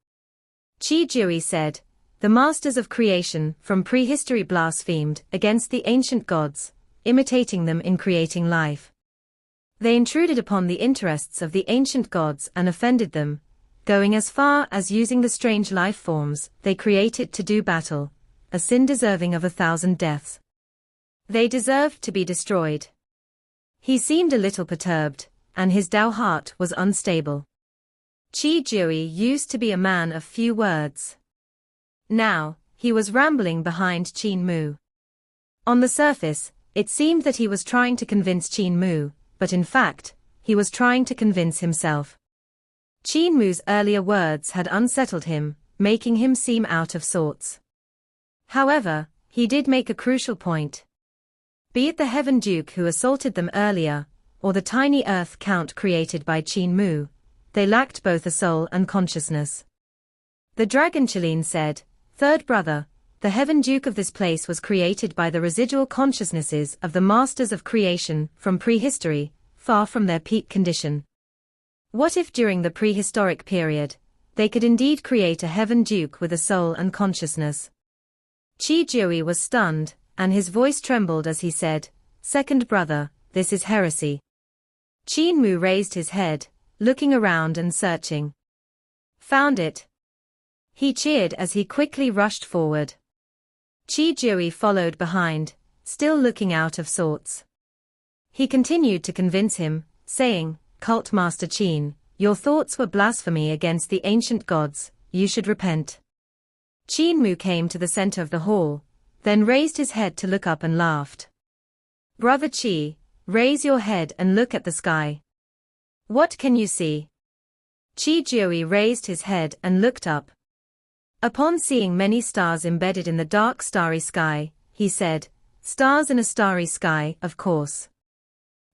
THG said, the masters of creation from prehistory blasphemed against the ancient gods, imitating them in creating life. They intruded upon the interests of the ancient gods and offended them, going as far as using the strange life forms they created to do battle, a sin deserving of 1,000 deaths. They deserved to be destroyed. He seemed a little perturbed, and his Tao heart was unstable. THG used to be a man of few words. Now, he was rambling behind Qin Mu. On the surface, it seemed that he was trying to convince Qin Mu, but in fact, he was trying to convince himself. Qin Mu's earlier words had unsettled him, making him seem out of sorts. However, he did make a crucial point. Be it the Heaven Duke who assaulted them earlier, or the tiny earth count created by Qin Mu, they lacked both a soul and consciousness. The dragon Qilin said, "Third brother, the Heaven Duke of this place was created by the residual consciousnesses of the masters of creation from prehistory, far from their peak condition. What if during the prehistoric period, they could indeed create a Heaven Duke with a soul and consciousness?" THG was stunned, and his voice trembled as he said, "Second brother, this is heresy." Qin Mu raised his head, looking around and searching. "Found it." He cheered as he quickly rushed forward. THG followed behind, still looking out of sorts. He continued to convince him, saying, "Cult Master Qin, your thoughts were blasphemy against the ancient gods, you should repent." Qin Mu came to the center of the hall, then raised his head to look up and laughed. Brother Qi, raise your head and look at the sky. What can you see? Qi Jiui raised his head and looked up. Upon seeing many stars embedded in the dark starry sky, he said, stars in a starry sky, of course.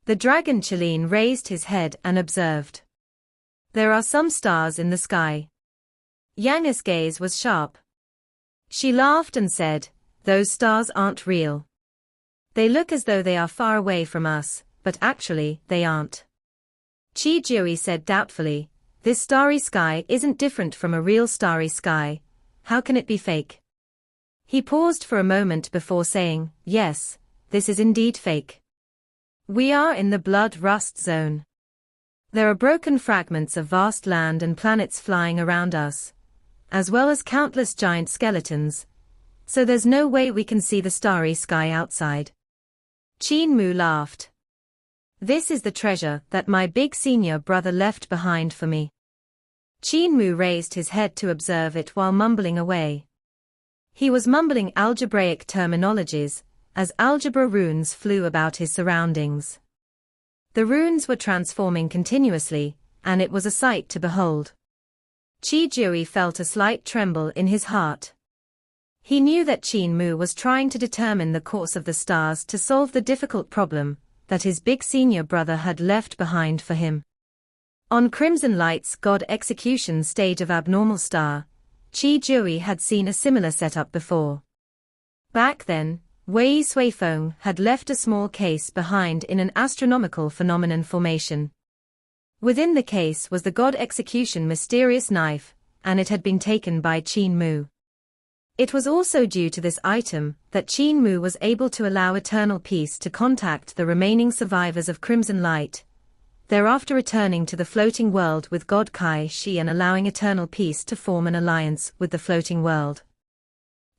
The dragon Qilin raised his head and observed. There are some stars in the sky. Yang's gaze was sharp. She laughed and said, those stars aren't real. They look as though they are far away from us, but actually, they aren't. Qi Jiui said doubtfully, this starry sky isn't different from a real starry sky. How can it be fake? He paused for a moment before saying, yes, this is indeed fake. We are in the blood rust zone. There are broken fragments of vast land and planets flying around us, as well as countless giant skeletons, so there's no way we can see the starry sky outside. Qin Mu laughed. This is the treasure that my big senior brother left behind for me. Qin Mu raised his head to observe it while mumbling away. He was mumbling algebraic terminologies, as algebra runes flew about his surroundings. The runes were transforming continuously, and it was a sight to behold. Qi Jiui felt a slight tremble in his heart. He knew that Qin Mu was trying to determine the course of the stars to solve the difficult problem that his big senior brother had left behind for him. On Crimson Light's God execution stage of Abnormal Star, Qi Jiui had seen a similar setup before. Back then, Wei Suifeng had left a small case behind in an astronomical phenomenon formation. Within the case was the God execution mysterious knife, and it had been taken by Qin Mu. It was also due to this item that Qin Mu was able to allow Eternal Peace to contact the remaining survivors of Crimson Light, thereafter returning to the floating world with God Kai Shi and allowing Eternal Peace to form an alliance with the floating world.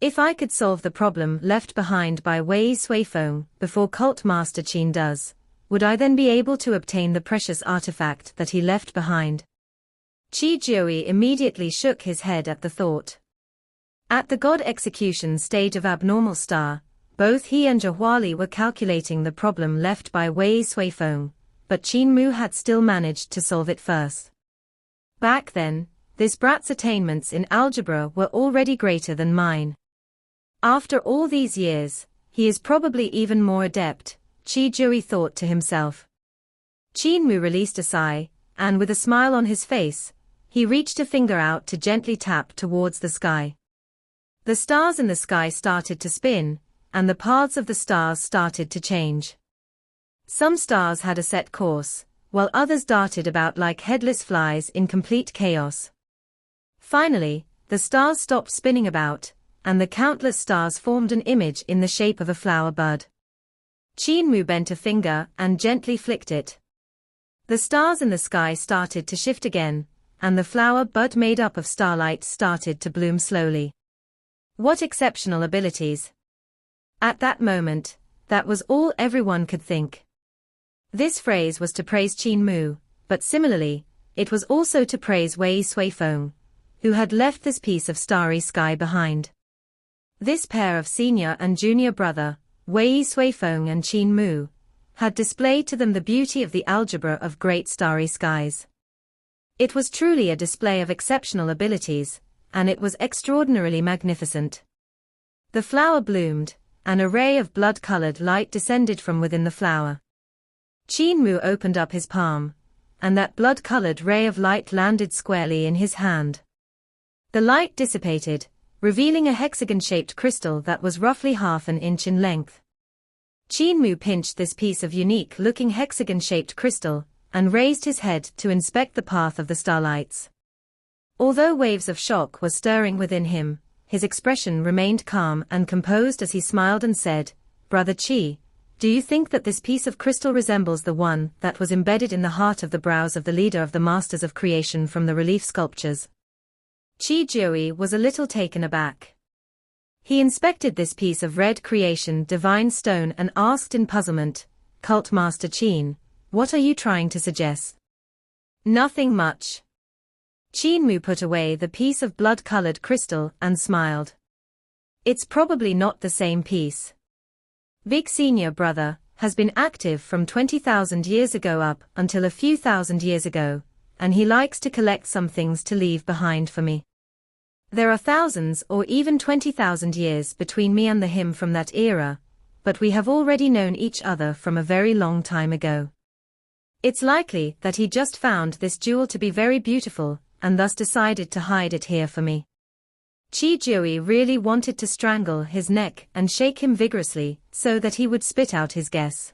If I could solve the problem left behind by Wei Suifeng before Cult Master Qin does, would I then be able to obtain the precious artifact that he left behind? Qi Jiui immediately shook his head at the thought. At the God execution stage of Abnormal Star, both he and Zhehuali were calculating the problem left by Wei Suifeng, but Qin Mu had still managed to solve it first. Back then, this brat's attainments in algebra were already greater than mine. After all these years, he is probably even more adept, Qi Jiui thought to himself. Qin Mu released a sigh, and with a smile on his face, he reached a finger out to gently tap towards the sky. The stars in the sky started to spin, and the paths of the stars started to change. Some stars had a set course, while others darted about like headless flies in complete chaos. Finally, the stars stopped spinning about, and the countless stars formed an image in the shape of a flower bud. Qin Mu bent a finger and gently flicked it. The stars in the sky started to shift again, and the flower bud made up of starlight started to bloom slowly. What exceptional abilities! At that moment, that was all everyone could think. This phrase was to praise Qin Mu, but similarly, it was also to praise Wei Suifeng, who had left this piece of starry sky behind. This pair of senior and junior brother, Wei Suifeng and Qin Mu, had displayed to them the beauty of the algebra of great starry skies. It was truly a display of exceptional abilities, and it was extraordinarily magnificent. The flower bloomed, an array of blood-colored light descended from within the flower. Qin Mu opened up his palm, and that blood-colored ray of light landed squarely in his hand. The light dissipated, revealing a hexagon-shaped crystal that was roughly half an inch in length. Qin Mu pinched this piece of unique-looking hexagon-shaped crystal, and raised his head to inspect the path of the starlights. Although waves of shock were stirring within him, his expression remained calm and composed as he smiled and said, "Brother Qi, do you think that this piece of crystal resembles the one that was embedded in the heart of the brows of the leader of the Masters of Creation from the relief sculptures?" Qi Jiui was a little taken aback. He inspected this piece of red creation divine stone and asked in puzzlement, "Cult Master Qin, what are you trying to suggest?" "Nothing much." Qin Mu put away the piece of blood-colored crystal and smiled. It's probably not the same piece. Big Senior Brother has been active from 20,000 years ago up until a few thousand years ago, and he likes to collect some things to leave behind for me. There are thousands or even 20,000 years between me and him from that era, but we have already known each other from a very long time ago. It's likely that he just found this jewel to be very beautiful, and thus decided to hide it here for me. Qi Jui really wanted to strangle his neck and shake him vigorously so that he would spit out his guess.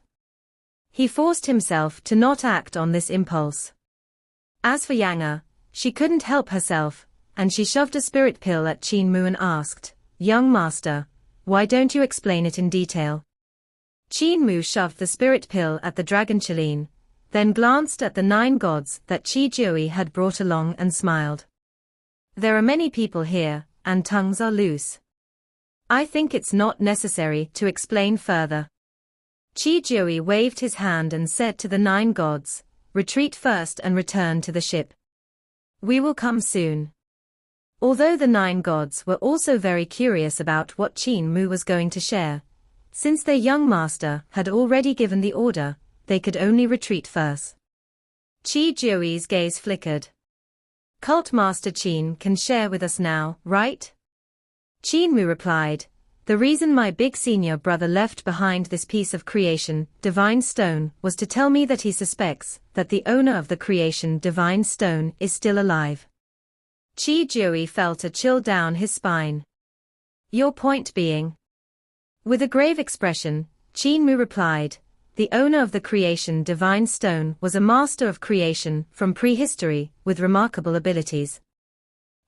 He forced himself to not act on this impulse. As for Yang, she couldn't help herself, and she shoved a spirit pill at Qin Mu and asked, "Young master, why don't you explain it in detail?" Qin Mu shoved the spirit pill at the dragon Qilin, then glanced at the 9 gods that Qi Jui had brought along and smiled. "There are many people here, and tongues are loose. I think it's not necessary to explain further." Qi Jui waved his hand and said to the 9 gods, "Retreat first and return to the ship. We will come soon." Although the 9 gods were also very curious about what Qin Mu was going to share, since their young master had already given the order, they could only retreat first. Qi Jui's gaze flickered. "Cult Master Qin can share with us now, right?" Qin Mu replied, "The reason my big senior brother left behind this piece of creation, divine stone, was to tell me that he suspects that the owner of the creation divine stone is still alive." Qi Jui felt a chill down his spine. "Your point being?" With a grave expression, Qin Mu replied, "The owner of the creation divine stone was a master of creation from prehistory with remarkable abilities.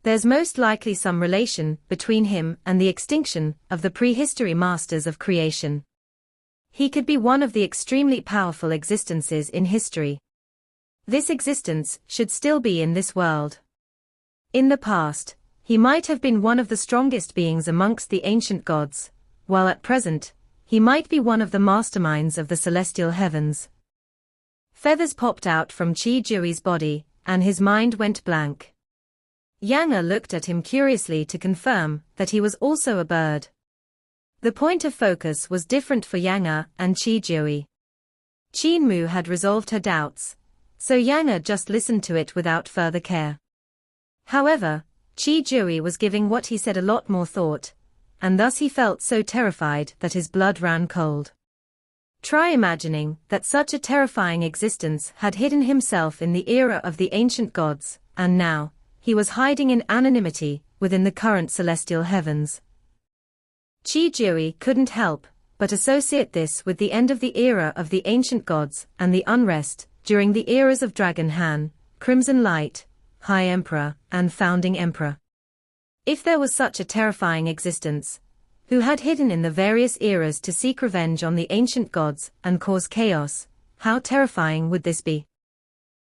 There's most likely some relation between him and the extinction of the prehistory masters of creation. He could be one of the extremely powerful existences in history. This existence should still be in this world. In the past, he might have been one of the strongest beings amongst the ancient gods, while at present, he might be one of the masterminds of the celestial heavens." Feathers popped out from Qi Jui's body, and his mind went blank. Yang looked at him curiously to confirm that he was also a bird. The point of focus was different for Yang and Qi Jui. Qin Mu had resolved her doubts, so Yang just listened to it without further care. However, Qi Jui was giving what he said a lot more thought, and thus he felt so terrified that his blood ran cold. Try imagining that such a terrifying existence had hidden himself in the era of the ancient gods, and now, he was hiding in anonymity within the current celestial heavens. Qi Jui couldn't help but associate this with the end of the era of the ancient gods and the unrest during the eras of Dragon Han, Crimson Light, High Emperor, and Founding Emperor. If there was such a terrifying existence, who had hidden in the various eras to seek revenge on the ancient gods and cause chaos, how terrifying would this be?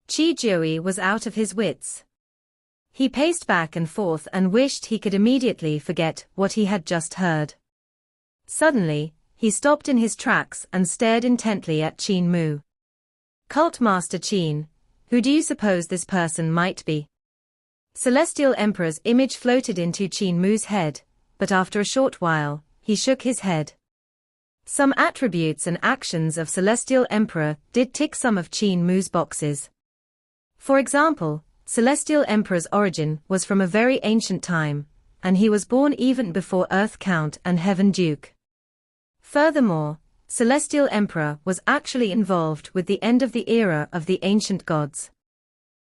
Qi Jui was out of his wits. He paced back and forth and wished he could immediately forget what he had just heard. Suddenly, he stopped in his tracks and stared intently at Qin Mu. "Cult Master Qin, who do you suppose this person might be?" Celestial Emperor's image floated into Qin Mu's head, but after a short while, he shook his head. Some attributes and actions of Celestial Emperor did tick some of Qin Mu's boxes. For example, Celestial Emperor's origin was from a very ancient time, and he was born even before Earth Count and Heaven Duke. Furthermore, Celestial Emperor was actually involved with the end of the era of the ancient gods.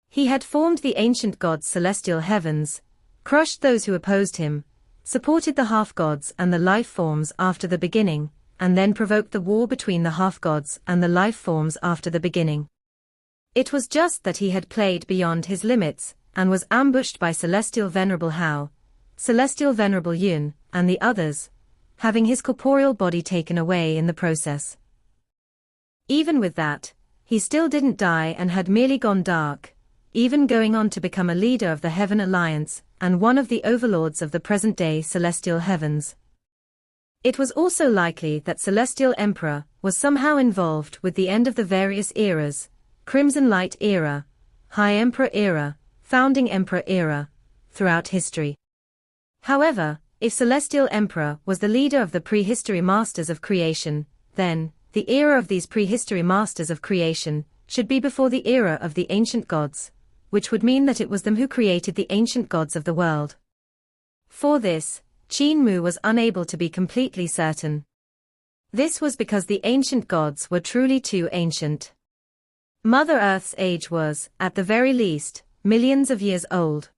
He had formed the ancient gods' celestial heavens, crushed those who opposed him, supported the half-gods and the life forms after the beginning, and then provoked the war between the half-gods and the life forms after the beginning. It was just that he had played beyond his limits, and was ambushed by Celestial Venerable Hao, Celestial Venerable Yun, and the others, having his corporeal body taken away in the process. Even with that, he still didn't die and had merely gone dark, even going on to become a leader of the Heaven Alliance, and one of the overlords of the present-day celestial heavens. It was also likely that Celestial Emperor was somehow involved with the end of the various eras, Crimson Light Era, High Emperor Era, founding emperor era, throughout history. However, if Celestial Emperor was the leader of the prehistory masters of creation, then, the era of these prehistory masters of creation should be before the era of the ancient gods, which would mean that it was them who created the ancient gods of the world. For this, Qin Mu was unable to be completely certain. This was because the ancient gods were truly too ancient. Mother Earth's age was, at the very least, millions of years old.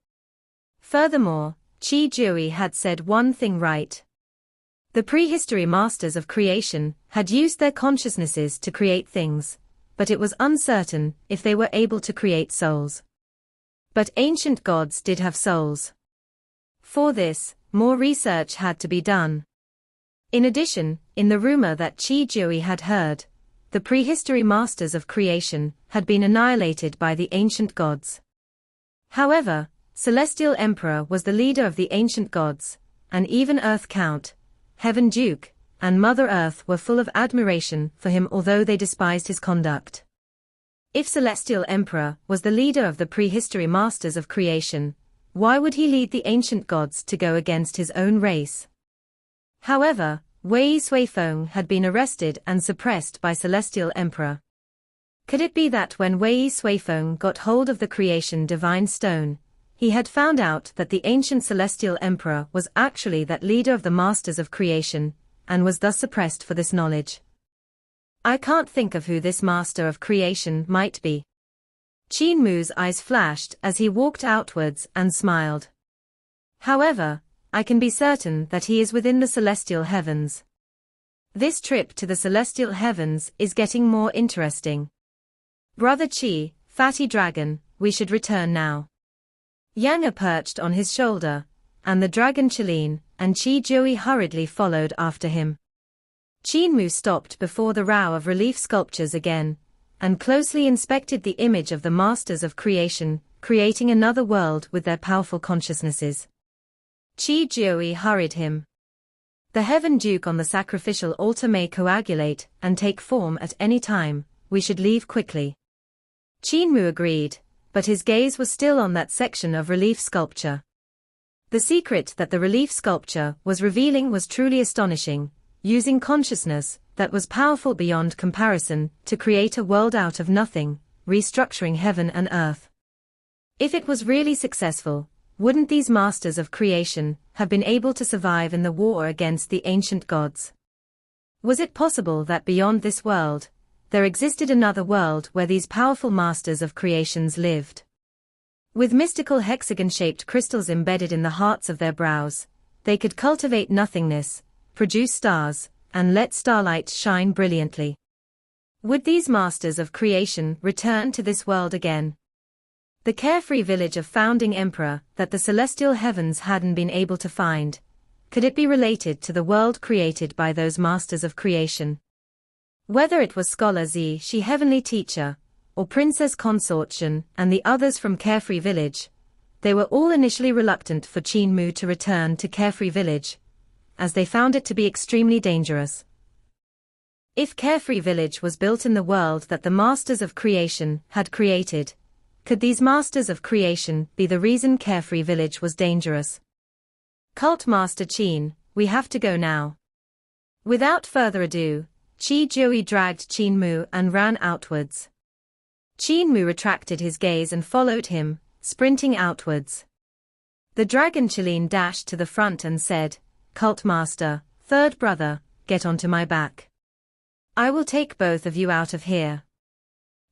Furthermore, THG had said one thing right. The prehistory masters of creation had used their consciousnesses to create things, but it was uncertain if they were able to create souls. But ancient gods did have souls. For this, more research had to be done. In addition, in the rumor that THG had heard, the prehistory masters of creation had been annihilated by the ancient gods. However, Celestial Emperor was the leader of the ancient gods, and even Earth Count, Heaven Duke, and Mother Earth were full of admiration for him, although they despised his conduct. If Celestial Emperor was the leader of the prehistory masters of creation, why would he lead the ancient gods to go against his own race? However, Wei Suifeng had been arrested and suppressed by Celestial Emperor. Could it be that when Wei Suifeng got hold of the creation divine stone, he had found out that the ancient Celestial Emperor was actually that leader of the masters of creation, and was thus suppressed for this knowledge? I can't think of who this master of creation might be. Qin Mu's eyes flashed as he walked outwards and smiled. However, I can be certain that he is within the celestial heavens. This trip to the celestial heavens is getting more interesting. Brother Qi, Fatty Dragon, we should return now. Yang perched on his shoulder, and the dragon Qilin and THG hurriedly followed after him. Qin Mu stopped before the row of relief sculptures again, and closely inspected the image of the masters of creation, creating another world with their powerful consciousnesses. THG hurried him. The Heaven Duke on the sacrificial altar may coagulate and take form at any time, we should leave quickly. Qin Mu agreed, but his gaze was still on that section of relief sculpture. The secret that the relief sculpture was revealing was truly astonishing, using consciousness that was powerful beyond comparison to create a world out of nothing, restructuring heaven and earth. If it was really successful, wouldn't these masters of creation have been able to survive in the war against the ancient gods? Was it possible that beyond this world, there existed another world where these powerful masters of creations lived? With mystical hexagon-shaped crystals embedded in the hearts of their brows, they could cultivate nothingness, produce stars, and let starlight shine brilliantly. Would these masters of creation return to this world again? The carefree village of founding emperor that the celestial heavens hadn't been able to find, could it be related to the world created by those masters of creation? Whether it was Scholar Zi, she heavenly teacher, or Princess Consort Shen and the others from Carefree Village, they were all initially reluctant for Qin Mu to return to Carefree Village, as they found it to be extremely dangerous. If Carefree Village was built in the world that the masters of creation had created, could these masters of creation be the reason Carefree Village was dangerous? Cult Master Qin, we have to go now. Without further ado, THG dragged Qin Mu and ran outwards. Qin Mu retracted his gaze and followed him, sprinting outwards. The dragon Qilin dashed to the front and said, "Cult Master, third brother, get onto my back. I will take both of you out of here."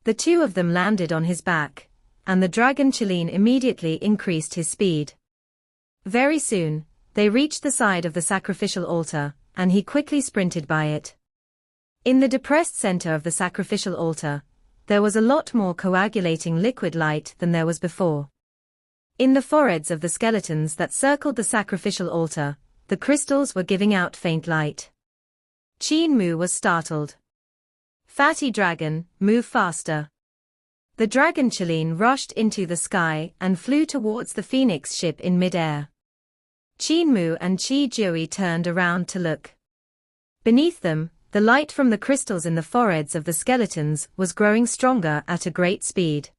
The two of them landed on his back, and the dragon Qilin immediately increased his speed. Very soon, they reached the side of the sacrificial altar, and he quickly sprinted by it. In the depressed center of the sacrificial altar, there was a lot more coagulating liquid light than there was before. In the foreheads of the skeletons that circled the sacrificial altar, the crystals were giving out faint light. Qin Mu was startled. "Fatty dragon, move faster." The dragon Qilin rushed into the sky and flew towards the phoenix ship in mid-air. Qin Mu and THG turned around to look. Beneath them, the light from the crystals in the foreheads of the skeletons was growing stronger at a great speed.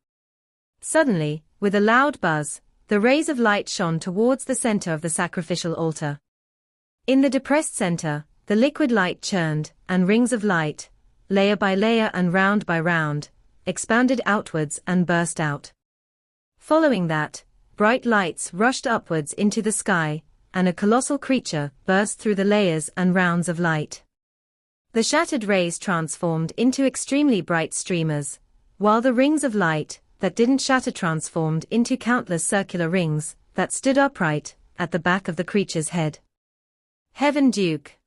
Suddenly, with a loud buzz, the rays of light shone towards the center of the sacrificial altar. In the depressed center, the liquid light churned, and rings of light, layer by layer and round by round, expanded outwards and burst out. Following that, bright lights rushed upwards into the sky, and a colossal creature burst through the layers and rounds of light. The shattered rays transformed into extremely bright streamers, while the rings of light that didn't shatter transformed into countless circular rings that stood upright at the back of the creature's head. Heaven Duke.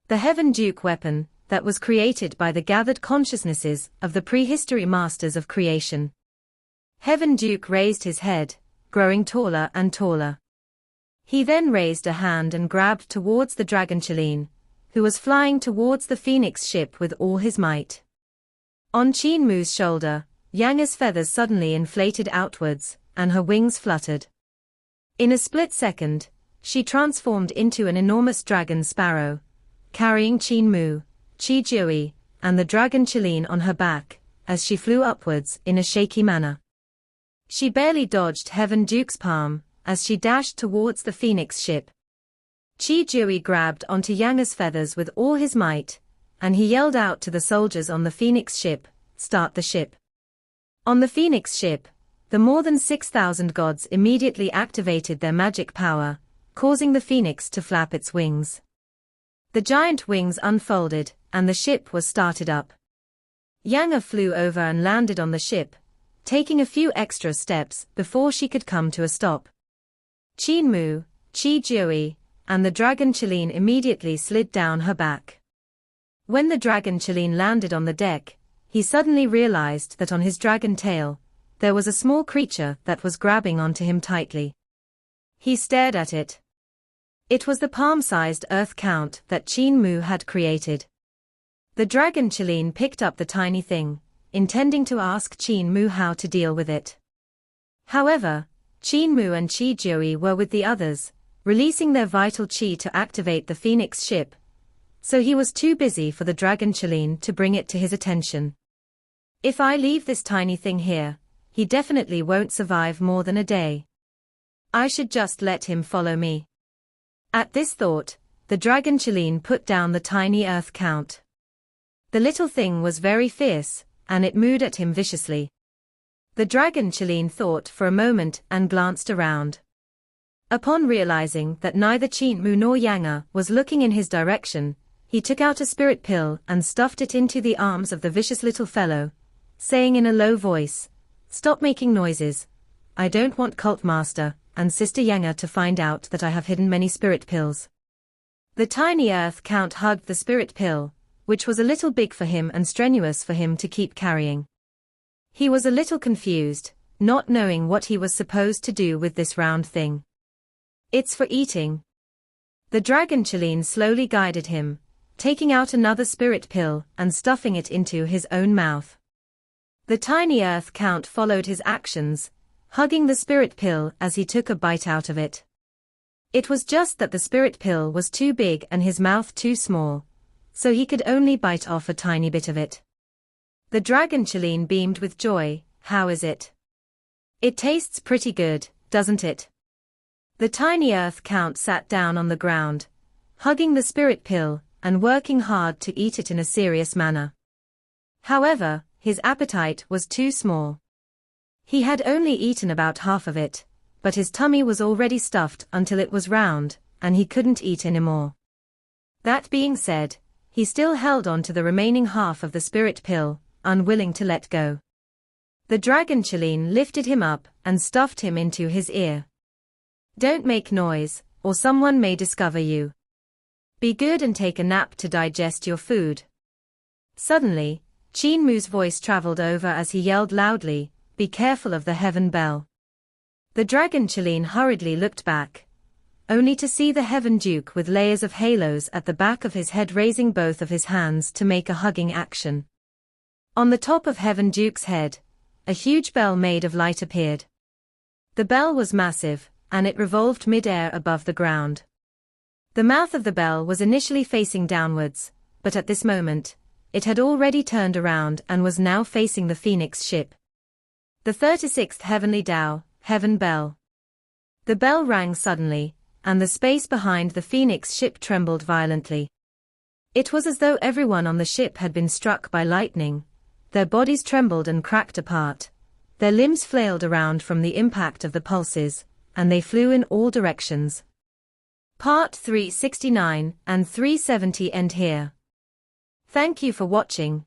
The Heaven Duke weapon that was created by the gathered consciousnesses of the prehistory masters of creation. Heaven Duke raised his head, growing taller and taller. He then raised a hand and grabbed towards the dragon Qin, who was flying towards the phoenix ship with all his might. On Qin Mu's shoulder, Yanga's feathers suddenly inflated outwards, and her wings fluttered. In a split second, she transformed into an enormous dragon sparrow, carrying Qin Mu, THG, and the dragon Qin on her back, as she flew upwards in a shaky manner. She barely dodged Heaven Duke's palm, as she dashed towards the phoenix ship. THG grabbed onto Yanga's feathers with all his might, and he yelled out to the soldiers on the phoenix ship, "Start the ship." On the phoenix ship, the more than 6,000 gods immediately activated their magic power, causing the phoenix to flap its wings. The giant wings unfolded, and the ship was started up. Yanga flew over and landed on the ship, taking a few extra steps before she could come to a stop. Qin Mu, THG, and the dragon Qin immediately slid down her back. When the dragon Qin landed on the deck, he suddenly realized that on his dragon tail, there was a small creature that was grabbing onto him tightly. He stared at it. It was the palm-sized earth count that Qin Mu had created. The dragon Qin picked up the tiny thing, intending to ask Qin Mu how to deal with it. However, Qin Mu and THG were with the others, releasing their vital qi to activate the phoenix ship, so he was too busy for the dragon Qin to bring it to his attention. If I leave this tiny thing here, he definitely won't survive more than a day. I should just let him follow me. At this thought, the dragon Qin put down the tiny earth count. The little thing was very fierce, and it mooed at him viciously. The dragon Qin thought for a moment and glanced around. Upon realizing that neither Qin Mu nor Yanga was looking in his direction, he took out a spirit pill and stuffed it into the arms of the vicious little fellow, saying in a low voice, "Stop making noises. I don't want Cult Master and Sister Yanga to find out that I have hidden many spirit pills." The tiny earth count hugged the spirit pill, which was a little big for him and strenuous for him to keep carrying. He was a little confused, not knowing what he was supposed to do with this round thing. "It's for eating." The dragon Qin slowly guided him, taking out another spirit pill and stuffing it into his own mouth. The tiny earth count followed his actions, hugging the spirit pill as he took a bite out of it. It was just that the spirit pill was too big and his mouth too small, so he could only bite off a tiny bit of it. The dragon Qin beamed with joy. "How is it?" "It tastes pretty good, doesn't it?" The tiny earth count sat down on the ground, hugging the spirit pill and working hard to eat it in a serious manner. However, his appetite was too small. He had only eaten about half of it, but his tummy was already stuffed until it was round, and he couldn't eat anymore. That being said, he still held on to the remaining half of the spirit pill, unwilling to let go. The dragon Qin lifted him up and stuffed him into his ear. "Don't make noise, or someone may discover you. Be good and take a nap to digest your food." Suddenly, Qin Mu's voice traveled over as he yelled loudly, "Be careful of the heaven bell." The dragon Qin hurriedly looked back, only to see the Heaven Duke with layers of halos at the back of his head raising both of his hands to make a hugging action. On the top of Heaven Duke's head, a huge bell made of light appeared. The bell was massive, and it revolved mid-air above the ground. The mouth of the bell was initially facing downwards, but at this moment, it had already turned around and was now facing the phoenix ship. The 36th Heavenly Tao, Heaven Bell. The bell rang suddenly, and the space behind the Phoenix ship trembled violently. It was as though everyone on the ship had been struck by lightning. Their bodies trembled and cracked apart. Their limbs flailed around from the impact of the pulses, and they flew in all directions. Part 369 and 370 end here. Thank you for watching.